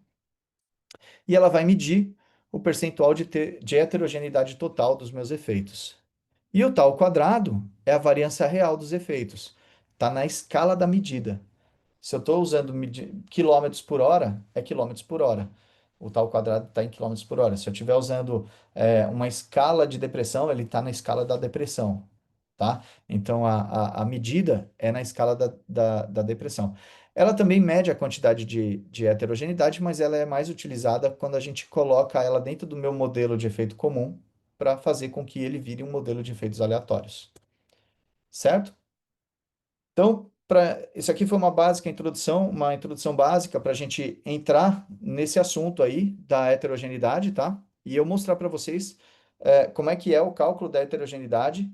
A: E ela vai medir o percentual de heterogeneidade total dos meus efeitos. E o tal quadrado é a variância real dos efeitos. Está na escala da medida. Se eu estou usando quilômetros por hora, é quilômetros por hora. O tal quadrado está em quilômetros por hora. Se eu estiver usando uma escala de depressão, ele está na escala da depressão, tá? Então, a medida é na escala da depressão. Ela também mede a quantidade de heterogeneidade, mas ela é mais utilizada quando a gente coloca ela dentro do meu modelo de efeito comum para fazer com que ele vire um modelo de efeitos aleatórios, certo? Então, isso aqui foi uma básica introdução, uma introdução básica para a gente entrar nesse assunto aí da heterogeneidade, tá? E eu mostrar para vocês como é que é o cálculo da heterogeneidade,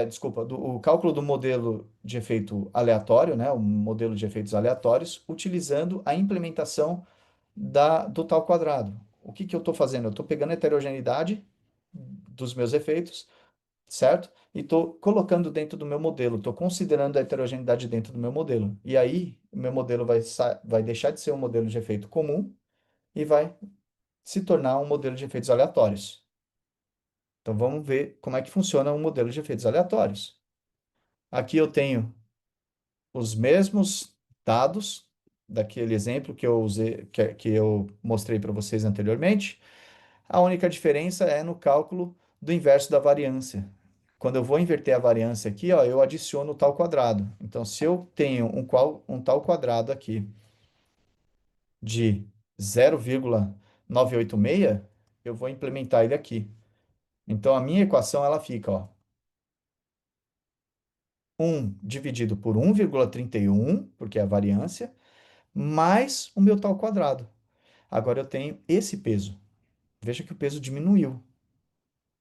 A: desculpa, o cálculo do modelo de efeito aleatório, né? O modelo de efeitos aleatórios, utilizando a implementação do tal quadrado. O que que eu estou fazendo? Eu estou pegando a heterogeneidade dos meus efeitos, certo? E estou colocando dentro do meu modelo, estou considerando a heterogeneidade dentro do meu modelo. E aí, o meu modelo vai deixar de ser um modelo de efeito comum e vai se tornar um modelo de efeitos aleatórios. Então, vamos ver como é que funciona um modelo de efeitos aleatórios. Aqui eu tenho os mesmos dados daquele exemplo que eu usei, que eu mostrei para vocês anteriormente. A única diferença é no cálculo do inverso da variância. Quando eu vou inverter a variância aqui, ó, eu adiciono o tal quadrado. Então, se eu tenho um tal quadrado aqui de 0,986, eu vou implementar ele aqui. Então, a minha equação ela fica, ó, 1 dividido por 1,31, porque é a variância, mais o meu tal quadrado. Agora eu tenho esse peso. Veja que o peso diminuiu.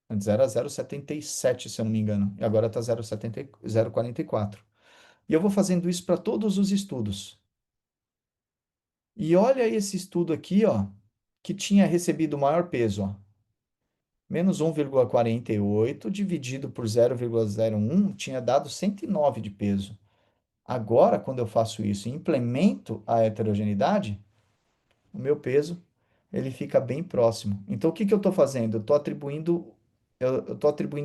A: Antes era 0,77, se eu não me engano, e agora está 0,44. E eu vou fazendo isso para todos os estudos. E olha esse estudo aqui, ó, que tinha recebido o maior peso, ó. Menos 1,48 dividido por 0,01 tinha dado 109 de peso. Agora, quando eu faço isso e implemento a heterogeneidade, o meu peso ele fica bem próximo. Então, o que que eu estou fazendo? Eu estou atribuindo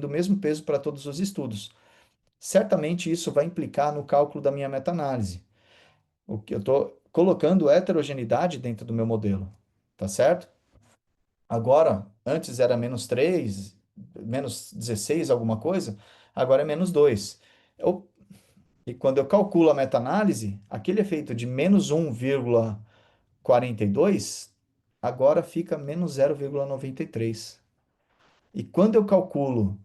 A: o mesmo peso para todos os estudos. Certamente isso vai implicar no cálculo da minha meta-análise. O que eu estou colocando heterogeneidade dentro do meu modelo, tá certo? Agora, antes era -3, -16, alguma coisa, agora é -2. E quando eu calculo a meta-análise, aquele efeito de -1,42 agora fica -0,93. E quando eu calculo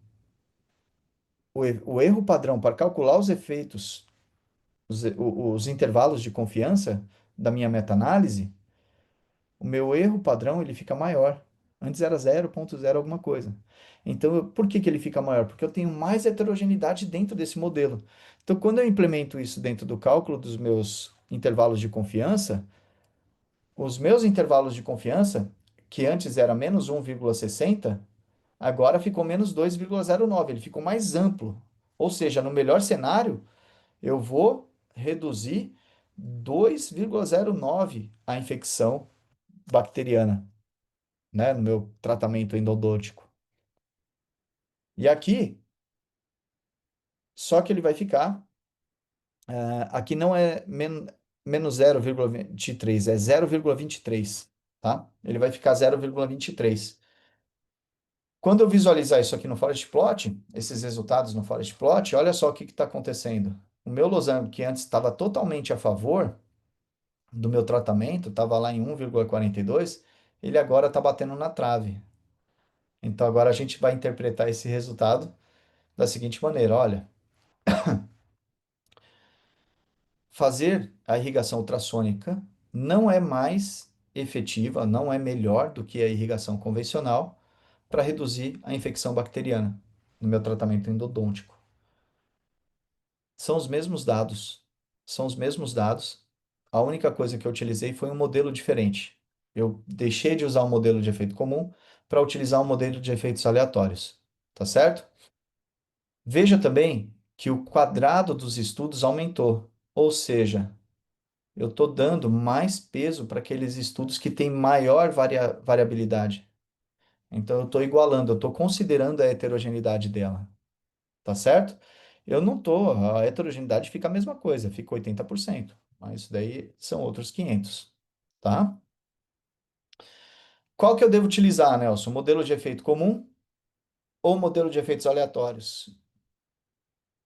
A: o erro padrão para calcular os efeitos, os intervalos de confiança da minha meta-análise, o meu erro padrão ele fica maior. Antes era 0,0 alguma coisa. Então, por que que ele fica maior? Porque eu tenho mais heterogeneidade dentro desse modelo. Então, quando eu implemento isso dentro do cálculo dos meus intervalos de confiança, os meus intervalos de confiança, que antes era -1,60, agora ficou -2,09. Ele ficou mais amplo. Ou seja, no melhor cenário, eu vou reduzir 2,09 a infecção bacteriana, né, no meu tratamento endodôntico. E aqui, só que ele vai ficar, aqui não é menos 0,23, é 0,23, tá? Ele vai ficar 0,23. Quando eu visualizar isso aqui no Forest Plot, esses resultados no Forest Plot, olha só o que está acontecendo. O meu losango, que antes estava totalmente a favor do meu tratamento, estava lá em 1,42, ele agora está batendo na trave. Então agora a gente vai interpretar esse resultado da seguinte maneira: olha, fazer a irrigação ultrassônica não é mais efetiva, não é melhor do que a irrigação convencional para reduzir a infecção bacteriana no meu tratamento endodôntico. São os mesmos dados, são os mesmos dados. A única coisa que eu utilizei foi um modelo diferente. Eu deixei de usar um modelo de efeito comum para utilizar um modelo de efeitos aleatórios, tá certo? Veja também que o quadrado dos estudos aumentou, ou seja, eu estou dando mais peso para aqueles estudos que têm maior variabilidade. Então, eu estou igualando, eu estou considerando a heterogeneidade dela, tá certo? Eu não estou, a heterogeneidade fica a mesma coisa, fica 80%, mas isso daí são outros 500, tá? Qual que eu devo utilizar, Nelson? Modelo de efeito comum ou modelo de efeitos aleatórios?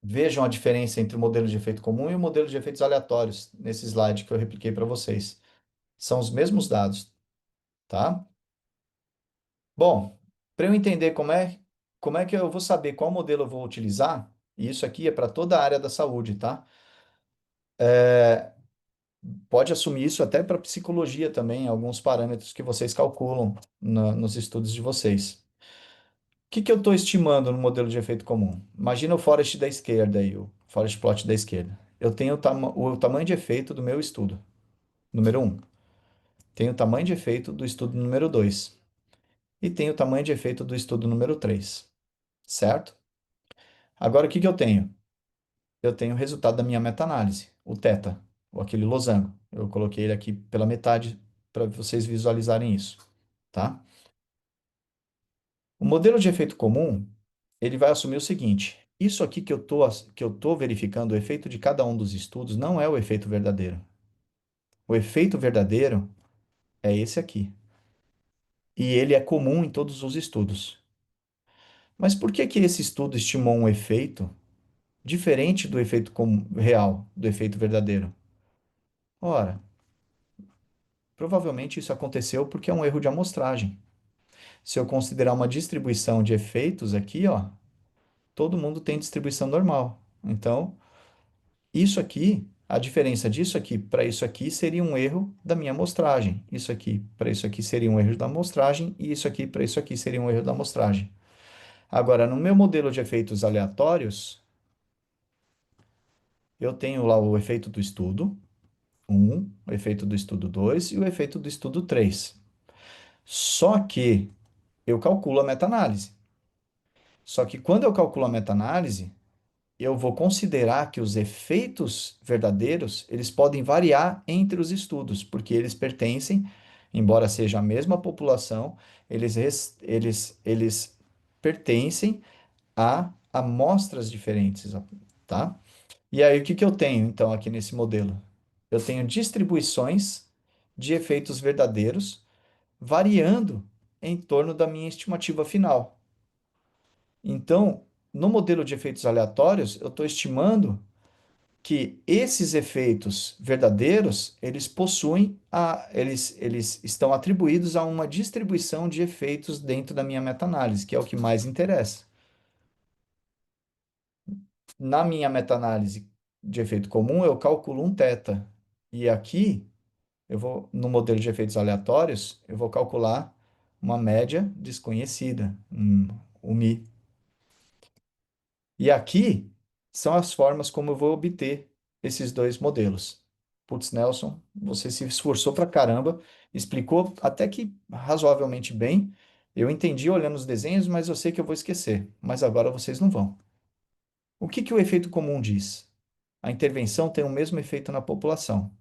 A: Vejam a diferença entre o modelo de efeito comum e o modelo de efeitos aleatórios nesse slide que eu repliquei para vocês. São os mesmos dados, tá? Bom, para eu entender como é que eu vou saber qual modelo eu vou utilizar, e isso aqui é para toda a área da saúde, tá? Pode assumir isso até para psicologia também, alguns parâmetros que vocês calculam nos estudos de vocês. O que que eu estou estimando no modelo de efeito comum? Imagina o forest da esquerda aí, o forest plot da esquerda. Eu tenho o tamanho de efeito do meu estudo, número um. Tenho o tamanho de efeito do estudo número 2. E tenho o tamanho de efeito do estudo número 3, certo? Agora, o que que eu tenho? Eu tenho o resultado da minha meta-análise, o θ, ou aquele losango. Eu coloquei ele aqui pela metade para vocês visualizarem isso, tá? O modelo de efeito comum, ele vai assumir o seguinte: isso aqui que eu tô verificando, o efeito de cada um dos estudos, não é o efeito verdadeiro. O efeito verdadeiro é esse aqui. E ele é comum em todos os estudos. Mas por que que esse estudo estimou um efeito diferente do efeito real, do efeito verdadeiro? Ora, provavelmente isso aconteceu porque é um erro de amostragem. Se eu considerar uma distribuição de efeitos aqui, ó, todo mundo tem distribuição normal. Então, isso aqui, a diferença disso aqui para isso aqui seria um erro da minha amostragem. Isso aqui para isso aqui seria um erro da amostragem e isso aqui para isso aqui seria um erro da amostragem. Agora, no meu modelo de efeitos aleatórios, eu tenho lá o efeito do estudo 1, o efeito do estudo 2 e o efeito do estudo 3. Só que eu calculo a meta-análise. Só que quando eu calculo a meta-análise, eu vou considerar que os efeitos verdadeiros, eles podem variar entre os estudos, porque eles pertencem, embora seja a mesma população, eles pertencem a amostras diferentes, tá? E aí, o que que eu tenho, então, aqui nesse modelo? Eu tenho distribuições de efeitos verdadeiros variando em torno da minha estimativa final. Então, no modelo de efeitos aleatórios, eu estou estimando que esses efeitos verdadeiros, eles estão atribuídos a uma distribuição de efeitos dentro da minha meta-análise, que é o que mais interessa. Na minha meta-análise de efeito comum, eu calculo um θ. E aqui, no modelo de efeitos aleatórios, eu vou calcular uma média desconhecida, o μ. E aqui são as formas como eu vou obter esses dois modelos. Putz, Nelson, você se esforçou pra caramba, explicou até que razoavelmente bem. Eu entendi olhando os desenhos, mas eu sei que eu vou esquecer. Mas agora vocês não vão. O que que o efeito comum diz? A intervenção tem o mesmo efeito na população.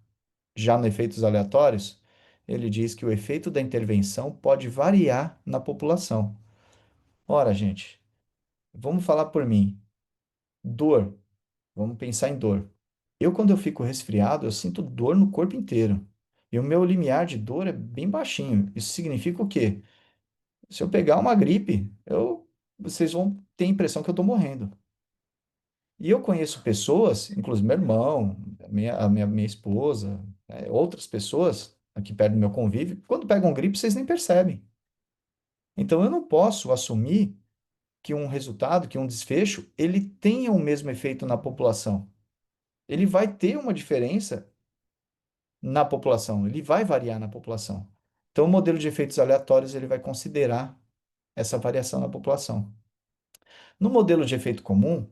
A: Já no efeitos aleatórios, ele diz que o efeito da intervenção pode variar na população. Ora, gente, vamos falar por mim. Dor. Vamos pensar em dor. Quando eu fico resfriado, eu sinto dor no corpo inteiro. E o meu limiar de dor é bem baixinho. Isso significa o quê? Se eu pegar uma gripe, vocês vão ter a impressão que eu estou morrendo. E eu conheço pessoas, inclusive meu irmão, minha esposa, outras pessoas aqui perto do meu convívio, quando pegam gripe, vocês nem percebem. Então eu não posso assumir que um resultado, que um desfecho, ele tenha o mesmo efeito na população. Ele vai ter uma diferença na população, ele vai variar na população. Então, o modelo de efeitos aleatórios ele vai considerar essa variação na população. No modelo de efeito comum,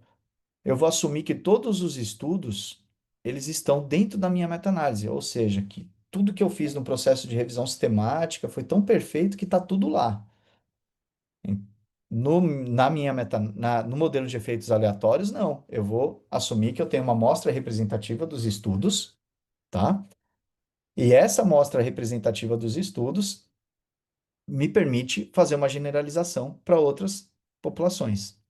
A: eu vou assumir que todos os estudos eles estão dentro da minha meta-análise, ou seja, que tudo que eu fiz no processo de revisão sistemática foi tão perfeito que está tudo lá. No modelo de efeitos aleatórios, não. Eu vou assumir que eu tenho uma amostra representativa dos estudos, tá? E essa amostra representativa dos estudos me permite fazer uma generalização para outras populações.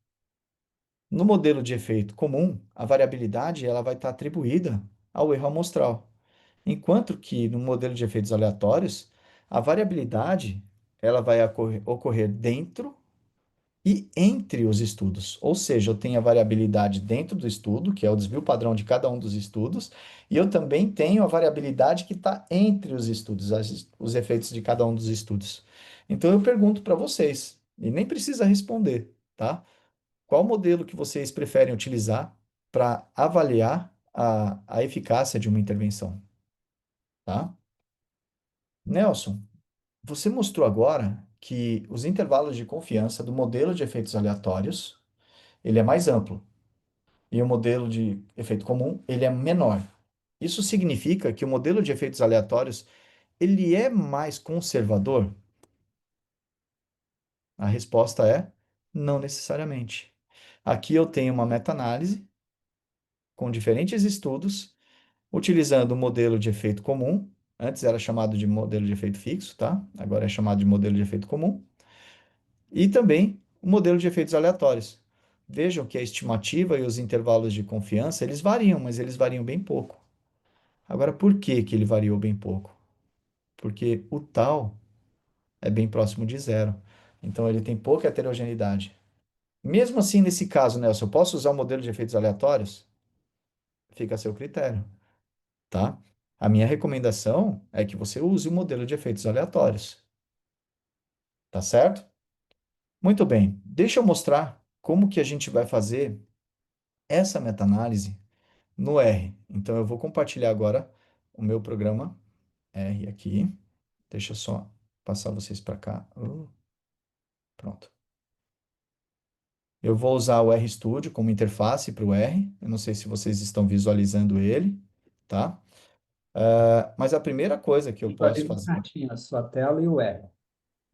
A: No modelo de efeito comum, a variabilidade ela vai estar atribuída ao erro amostral, enquanto que no modelo de efeitos aleatórios, a variabilidade ela vai ocorrer dentro e entre os estudos. Ou seja, eu tenho a variabilidade dentro do estudo, que é o desvio padrão de cada um dos estudos, e eu também tenho a variabilidade que está entre os estudos, os efeitos de cada um dos estudos. Então eu pergunto para vocês, e nem precisa responder, tá? Qual modelo que vocês preferem utilizar para avaliar a eficácia de uma intervenção, tá? Nelson, você mostrou agora que os intervalos de confiança do modelo de efeitos aleatórios, ele é mais amplo. E o modelo de efeito comum, ele é menor. Isso significa que o modelo de efeitos aleatórios, ele é mais conservador? A resposta é não necessariamente. Aqui eu tenho uma meta-análise com diferentes estudos, utilizando o modelo de efeito comum. Antes era chamado de modelo de efeito fixo, tá? Agora é chamado de modelo de efeito comum. E também o modelo de efeitos aleatórios. Vejam que a estimativa e os intervalos de confiança, eles variam, mas eles variam bem pouco. Agora, por que que ele variou bem pouco? Porque o tal é bem próximo de zero. Então, ele tem pouca heterogeneidade. Mesmo assim, nesse caso, Nelson, eu posso usar o modelo de efeitos aleatórios? Fica a seu critério, tá? A minha recomendação é que você use o modelo de efeitos aleatórios, tá certo? Muito bem. Deixa eu mostrar como que a gente vai fazer essa meta-análise no R. Então, eu vou compartilhar agora o meu programa R aqui. Deixa eu só passar vocês para cá. Pronto. Eu vou usar o RStudio como interface para o R. Eu não sei se vocês estão visualizando ele, tá? Mas a primeira coisa que eu posso
B: Visualiza
A: fazer.
B: certinho a sua tela e o R.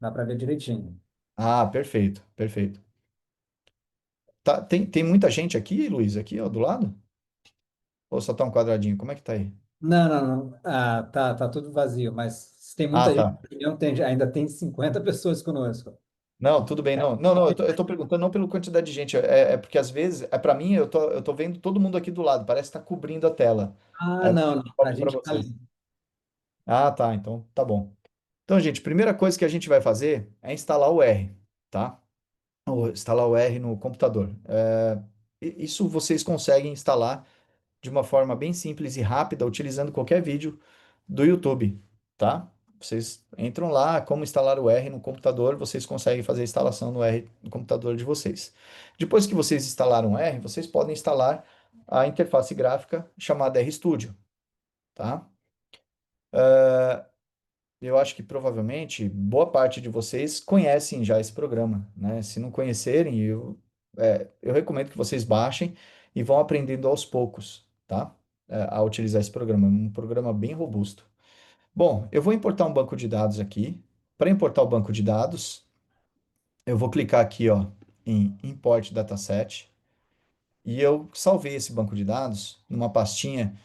B: Dá para ver direitinho.
A: Ah, perfeito, perfeito. Tá, tem muita gente aqui, Luiz, aqui, ó, do lado? Ou só tá um quadradinho? Como é que tá aí?
B: Não, não, não. Ah, tá tudo vazio, mas se tem
A: Ah,
B: muita gente,
A: tá.
B: na reunião, ainda tem 50 pessoas conosco.
A: Não, tudo bem, não. Não, não, eu tô perguntando não pela quantidade de gente, é porque às vezes, para mim, eu tô vendo todo mundo aqui do lado, parece que tá cobrindo a tela.
B: Ah,
A: Aí
B: não, não. A
A: para
B: gente está
A: vocês.
B: ali.
A: Ah, tá, então tá bom. Então, gente, primeira coisa que a gente vai fazer é instalar o R, tá? Ou instalar o R no computador. Isso vocês conseguem instalar de uma forma bem simples e rápida, utilizando qualquer vídeo do YouTube, tá? Vocês entram lá, como instalar o R no computador, vocês conseguem fazer a instalação no R no computador de vocês. Depois que vocês instalaram o R, vocês podem instalar a interface gráfica chamada RStudio, tá? Eu acho que provavelmente boa parte de vocês conhecem já esse programa, né? Se não conhecerem, eu recomendo que vocês baixem e vão aprendendo aos poucos, tá? A utilizar esse programa. É um programa bem robusto. Bom, eu vou importar um banco de dados aqui. Para importar o banco de dados, eu vou clicar aqui, ó, em Import Dataset e eu salvei esse banco de dados numa pastinha,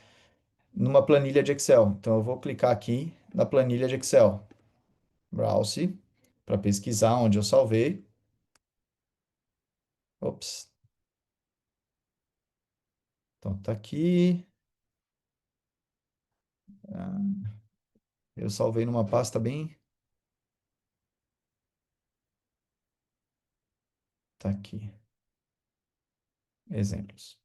A: numa planilha de Excel. Então eu vou clicar aqui na planilha de Excel. Browse para pesquisar onde eu salvei. Ops. Então tá aqui. Ah, eu salvei numa pasta bem. Tá aqui. Exemplos.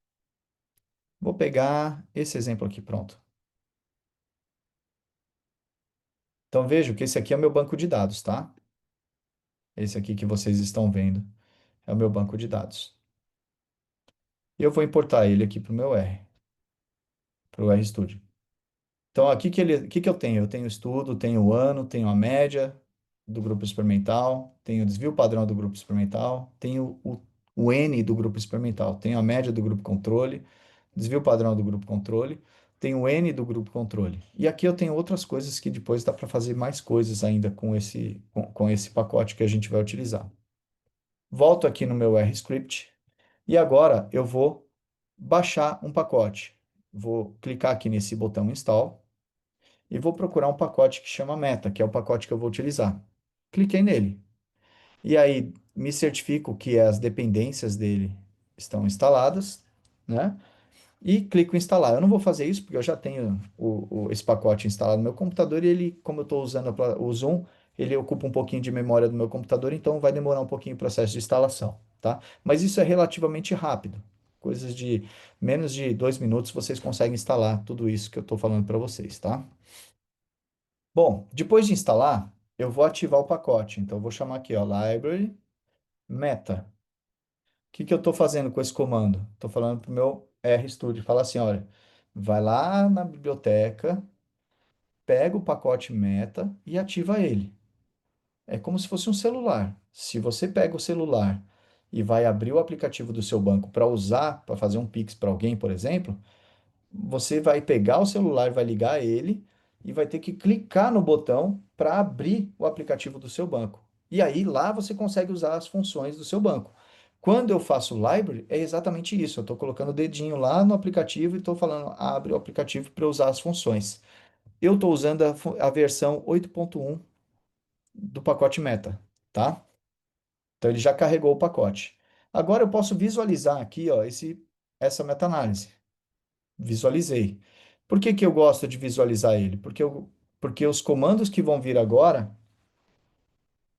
A: Vou pegar esse exemplo aqui, pronto. Então vejo que esse aqui é o meu banco de dados, tá? Esse aqui que vocês estão vendo é o meu banco de dados. E eu vou importar ele aqui para o meu R, para o RStudio. Então, aqui que eu tenho? Eu tenho o estudo, tenho o ano, tenho a média do grupo experimental, tenho o desvio padrão do grupo experimental, tenho o N do grupo experimental, tenho a média do grupo controle, desvio padrão do grupo controle, tenho o N do grupo controle. E aqui eu tenho outras coisas que depois dá para fazer mais coisas ainda com esse pacote que a gente vai utilizar. Volto aqui no meu RScript e agora eu vou baixar um pacote. Vou clicar aqui nesse botão Install e vou procurar um pacote que chama Meta, que é o pacote que eu vou utilizar. Cliquei nele. E aí me certifico que as dependências dele estão instaladas, né? E clico em instalar. Eu não vou fazer isso porque eu já tenho esse pacote instalado no meu computador e ele, como eu estou usando o Zoom, ele ocupa um pouquinho de memória do meu computador, então vai demorar um pouquinho o processo de instalação, tá? Mas isso é relativamente rápido. Coisas de menos de 2 minutos vocês conseguem instalar tudo isso que eu estou falando para vocês, tá? Bom, depois de instalar, eu vou ativar o pacote. Então, eu vou chamar aqui, ó, library meta. O que que eu estou fazendo com esse comando? Estou falando para o meu RStudio. Fala assim, olha, vai lá na biblioteca, pega o pacote meta e ativa ele. É como se fosse um celular. Se você pega o celular e vai abrir o aplicativo do seu banco para usar, para fazer um Pix para alguém, por exemplo, você vai pegar o celular, vai ligar ele e vai ter que clicar no botão para abrir o aplicativo do seu banco. E aí lá você consegue usar as funções do seu banco. Quando eu faço library, é exatamente isso. Eu estou colocando o dedinho lá no aplicativo e estou falando, abre o aplicativo para usar as funções. Eu estou usando a versão 8.1 do pacote Meta, tá? Então ele já carregou o pacote. Agora eu posso visualizar aqui, ó, essa meta-análise. Visualizei. Por que que eu gosto de visualizar ele? Porque os comandos que vão vir agora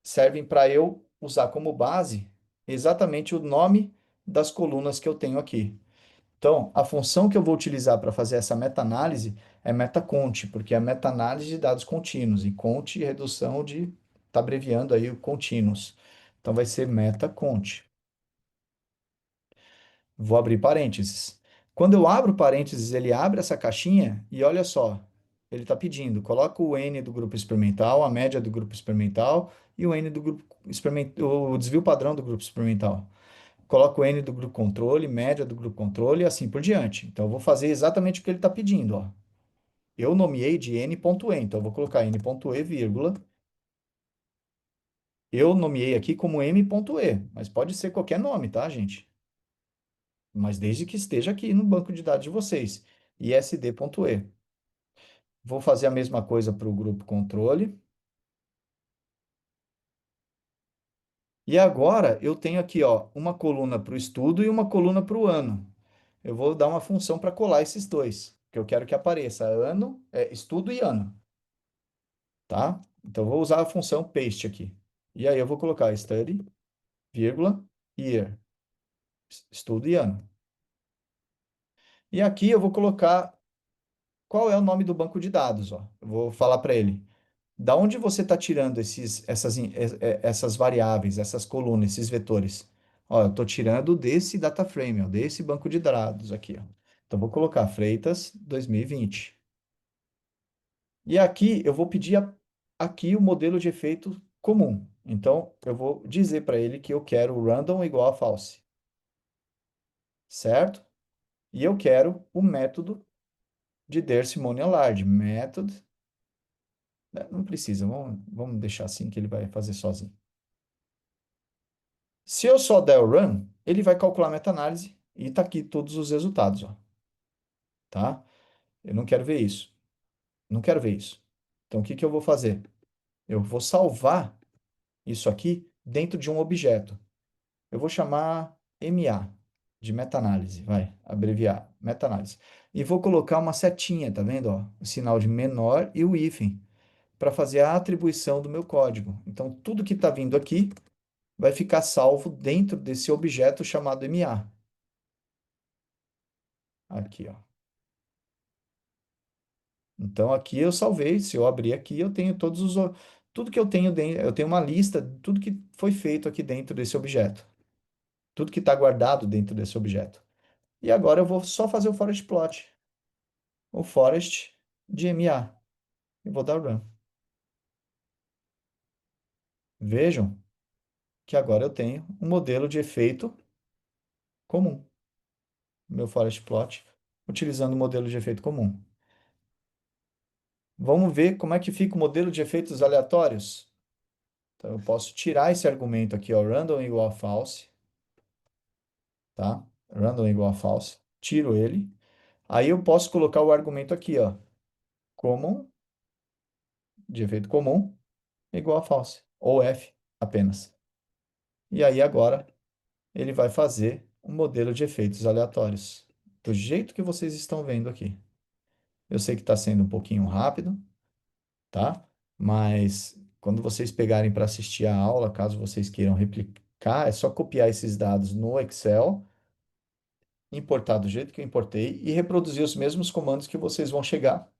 A: servem para eu usar como base exatamente o nome das colunas que eu tenho aqui. Então, a função que eu vou utilizar para fazer essa meta-análise é metacont, porque é meta-análise de dados contínuos, e cont é redução de, está abreviando aí o contínuos. Então, vai ser metacont. Vou abrir parênteses. Quando eu abro parênteses, ele abre essa caixinha e olha só, ele está pedindo, coloca o N do grupo experimental, a média do grupo experimental e o N do grupo experimental, o desvio padrão do grupo experimental. Coloco o N do grupo controle, média do grupo controle e assim por diante. Então, eu vou fazer exatamente o que ele está pedindo, ó. Eu nomeei de N.E, então eu vou colocar N.E, vírgula. Eu nomeei aqui como M.E, mas pode ser qualquer nome, tá, gente? Mas desde que esteja aqui no banco de dados de vocês. ISD.E. Vou fazer a mesma coisa para o grupo controle. E agora eu tenho aqui, ó, uma coluna para o estudo e uma coluna para o ano. Eu vou dar uma função para colar esses dois, que eu quero que apareça ano, estudo e ano, tá? Então eu vou usar a função paste aqui. E aí eu vou colocar study, vírgula, year, estudo e ano. E aqui eu vou colocar qual é o nome do banco de dados, ó. Eu vou falar para ele. Da onde você está tirando essas variáveis, essas colunas, esses vetores? Ó, eu estou tirando desse data frame, ó, desse banco de dados aqui, ó. Então, vou colocar Freitas 2020. E aqui eu vou pedir aqui o modelo de efeito comum. Então, eu vou dizer para ele que eu quero random igual a false, certo? E eu quero o método de Der Simonian Large. Method, né, não precisa, vamos deixar assim que ele vai fazer sozinho. Se eu só der o run, ele vai calcular a meta-análise e tá aqui todos os resultados, ó, tá? Eu não quero ver isso. Não quero ver isso. Então, o que que eu vou fazer? Eu vou salvar isso aqui dentro de um objeto. Eu vou chamar MA, de meta-análise, vai, abreviar, meta-análise. E vou colocar uma setinha, tá vendo, ó? O sinal de menor e o hífen, para fazer a atribuição do meu código. Então, tudo que está vindo aqui vai ficar salvo dentro desse objeto chamado MA. Aqui, ó. Então aqui eu salvei, se eu abrir aqui, eu tenho tudo que eu tenho dentro, eu tenho uma lista de tudo que foi feito aqui dentro desse objeto, tudo que está guardado dentro desse objeto. E agora eu vou só fazer o forest plot, o forest de MA, e vou dar run. Vejam que agora eu tenho um modelo de efeito comum, meu forest plot, utilizando o modelo de efeito comum. Vamos ver como é que fica o modelo de efeitos aleatórios. Então eu posso tirar esse argumento aqui, ó, random igual a false, tá? Random igual a false. Tiro ele. Aí eu posso colocar o argumento aqui, ó. Common, de efeito comum, igual a false. Ou F apenas. E aí agora ele vai fazer um modelo de efeitos aleatórios. Do jeito que vocês estão vendo aqui. Eu sei que está sendo um pouquinho rápido, tá? Mas quando vocês pegarem para assistir a aula, caso vocês queiram replicar, é só copiar esses dados no Excel, importar do jeito que eu importei e reproduzir os mesmos comandos que vocês vão chegar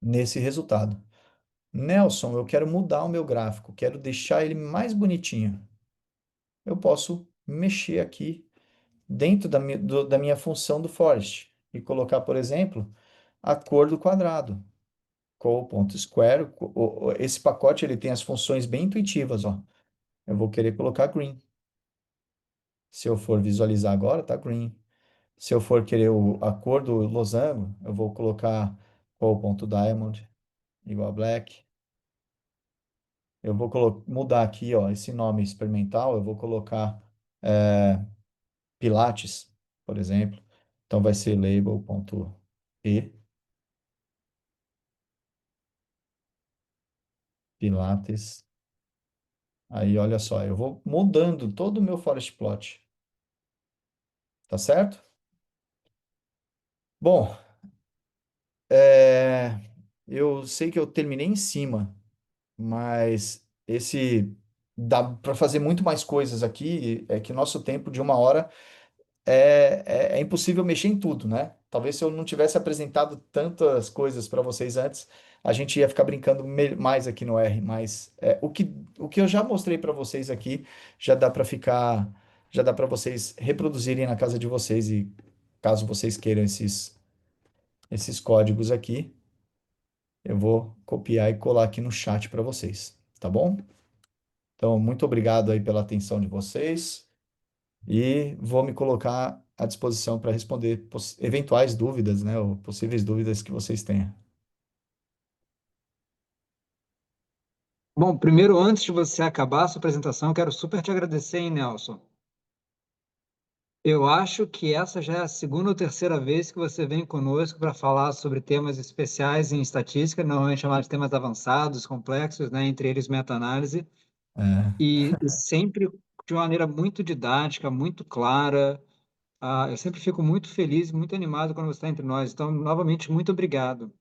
A: nesse resultado. Nelson, eu quero mudar o meu gráfico, quero deixar ele mais bonitinho. Eu posso mexer aqui dentro da minha função do forest e colocar, por exemplo, a cor do quadrado. Col.square. Esse pacote ele tem as funções bem intuitivas, ó. Eu vou querer colocar green. Se eu for visualizar agora, tá green. Se eu for querer a cor do losango, eu vou colocar col.diamond igual a black. Eu vou mudar aqui, ó, esse nome experimental, eu vou colocar Pilates, por exemplo. Então vai ser label.e, Pilates. Aí, olha só, eu vou mudando todo o meu forest plot, tá certo? Bom, é, eu sei que eu terminei em cima, mas esse dá para fazer muito mais coisas aqui. É que o nosso tempo de uma hora é impossível mexer em tudo, né? Talvez se eu não tivesse apresentado tantas coisas para vocês antes, a gente ia ficar brincando mais aqui no R, mas o que eu já mostrei para vocês aqui já dá para ficar, já dá para vocês reproduzirem na casa de vocês e caso vocês queiram esses códigos aqui, eu vou copiar e colar aqui no chat para vocês, tá bom? Então, muito obrigado aí pela atenção de vocês. E vou me colocar à disposição para responder eventuais dúvidas, né, ou possíveis dúvidas que vocês tenham.
B: Bom, primeiro, antes de você acabar a sua apresentação, eu quero super te agradecer, hein, Nelson. Eu acho que essa já é a segunda ou terceira vez que você vem conosco para falar sobre temas especiais em estatística, normalmente chamados de temas avançados, complexos, né, entre eles meta-análise,
A: É,
B: e sempre de uma maneira muito didática, muito clara. Eu sempre fico muito feliz, muito animado quando você está entre nós. Então, novamente, muito obrigado.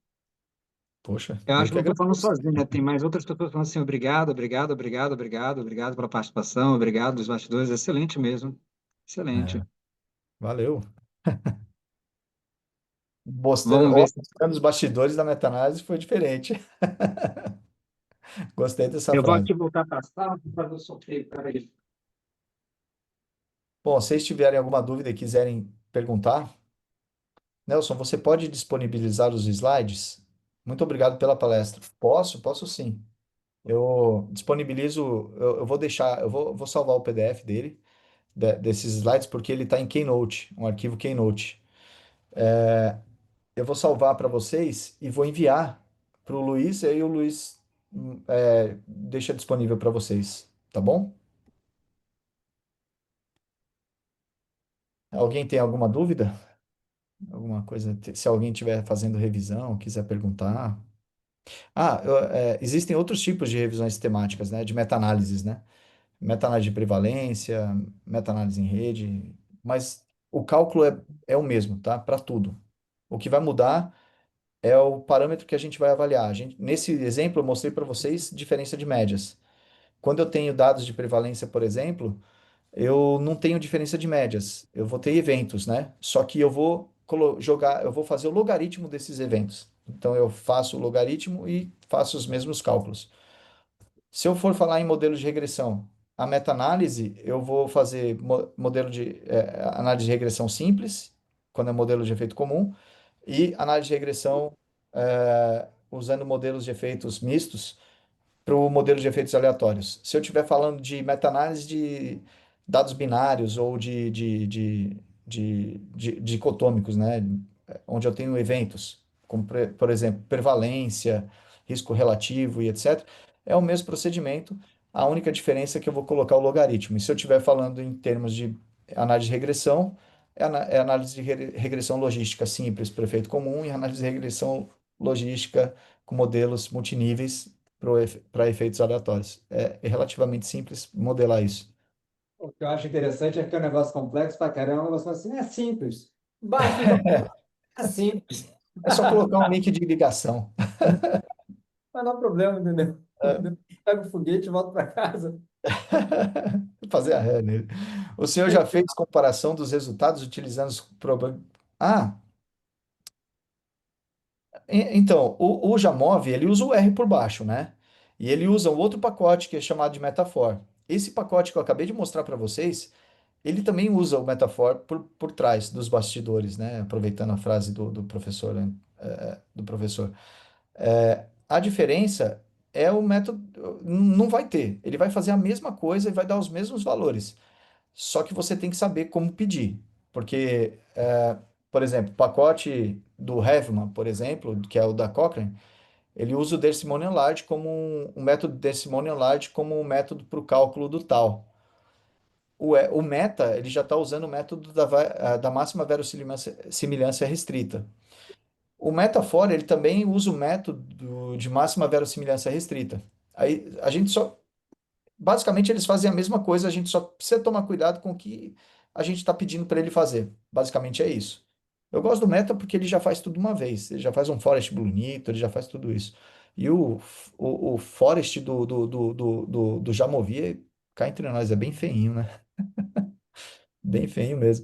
A: poxa,
B: Eu
A: eu
B: acho que
A: que
B: não estou falando
A: agradeço.
B: sozinho, né? Tem mais outras pessoas falando assim, obrigado, obrigado, obrigado, obrigado, obrigado pela participação, obrigado dos bastidores, excelente mesmo, excelente.
A: É, valeu.
B: Vamos
A: Ó,
B: ver se
A: mostrando os bastidores da meta-análise foi diferente. Gostei dessa
B: eu vou
A: frase.
B: aqui voltar para a sala para fazer o sorteio, peraí.
A: Bom, se vocês tiverem alguma dúvida e quiserem perguntar, Nelson, você pode disponibilizar os slides? Muito obrigado pela palestra. Posso sim. Eu disponibilizo, eu vou deixar, vou salvar o PDF dele desses slides, porque ele está em Keynote, um arquivo Keynote. Eu vou salvar para vocês e vou enviar para o Luiz, e aí o Luiz deixa disponível para vocês, tá bom? Alguém tem alguma dúvida? Alguma coisa? Se alguém estiver fazendo revisão, quiser perguntar. Existem outros tipos de revisões sistemáticas, né? De meta-análises, né? Meta-análise de prevalência, meta-análise em rede, mas o cálculo é o mesmo, tá? Para tudo. O que vai mudar é o parâmetro que a gente vai avaliar. Nesse exemplo, eu mostrei para vocês diferença de médias. Quando eu tenho dados de prevalência, por exemplo, eu não tenho diferença de médias. Eu vou ter eventos, né? Só que eu vou jogar, eu vou fazer o logaritmo desses eventos. Então eu faço o logaritmo e faço os mesmos cálculos. Se eu for falar em modelos de regressão, a meta-análise, eu vou fazer modelo de análise de regressão simples, quando é modelo de efeito comum, e análise de regressão usando modelos de efeitos mistos para o modelo de efeitos aleatórios. Se eu estiver falando de meta-análise de dados binários ou de dicotômicos, né? Onde eu tenho eventos, como, por exemplo, prevalência, risco relativo e etc., é o mesmo procedimento, a única diferença é que eu vou colocar o logaritmo. E se eu estiver falando em termos de análise de regressão, é análise de regressão logística simples para efeito comum e análise de regressão logística com modelos multiníveis para efeitos aleatórios. É relativamente simples modelar isso.
B: O que eu acho interessante é que é um negócio complexo pra caramba, você fala assim, é simples, basta usar, é simples.
A: É só colocar um link de ligação.
B: Mas não há problema, entendeu? Pega o foguete e volta para casa.
A: Fazer a ré nele. O senhor já fez comparação dos resultados utilizando os Ah, então, o Jamov, ele usa o R por baixo, né? E ele usa um outro pacote que é chamado de Metafor. Esse pacote que eu acabei de mostrar para vocês, ele também usa o Metafor por trás dos bastidores, né? Aproveitando a frase do professor, né? Do professor. A diferença é o método, não vai ter. Ele vai fazer a mesma coisa e vai dar os mesmos valores. Só que você tem que saber como pedir. Porque, por exemplo, o pacote do Hevman, por exemplo, que é o da Cochrane, ele usa o Decimal Large como um método Decimal Large como um método para o cálculo do tal. o Meta, ele já está usando o método da máxima verossimilhança restrita. O Metaphor, ele também usa o método de máxima verossimilhança restrita. Aí a gente só, basicamente eles fazem a mesma coisa, a gente só precisa tomar cuidado com o que a gente está pedindo para ele fazer. Basicamente é isso. Eu gosto do Meta porque ele já faz tudo uma vez. Ele já faz um Forest bonito, ele já faz tudo isso. E o Forest do Jamovi, cá entre nós, é bem feinho, né? Bem feinho mesmo.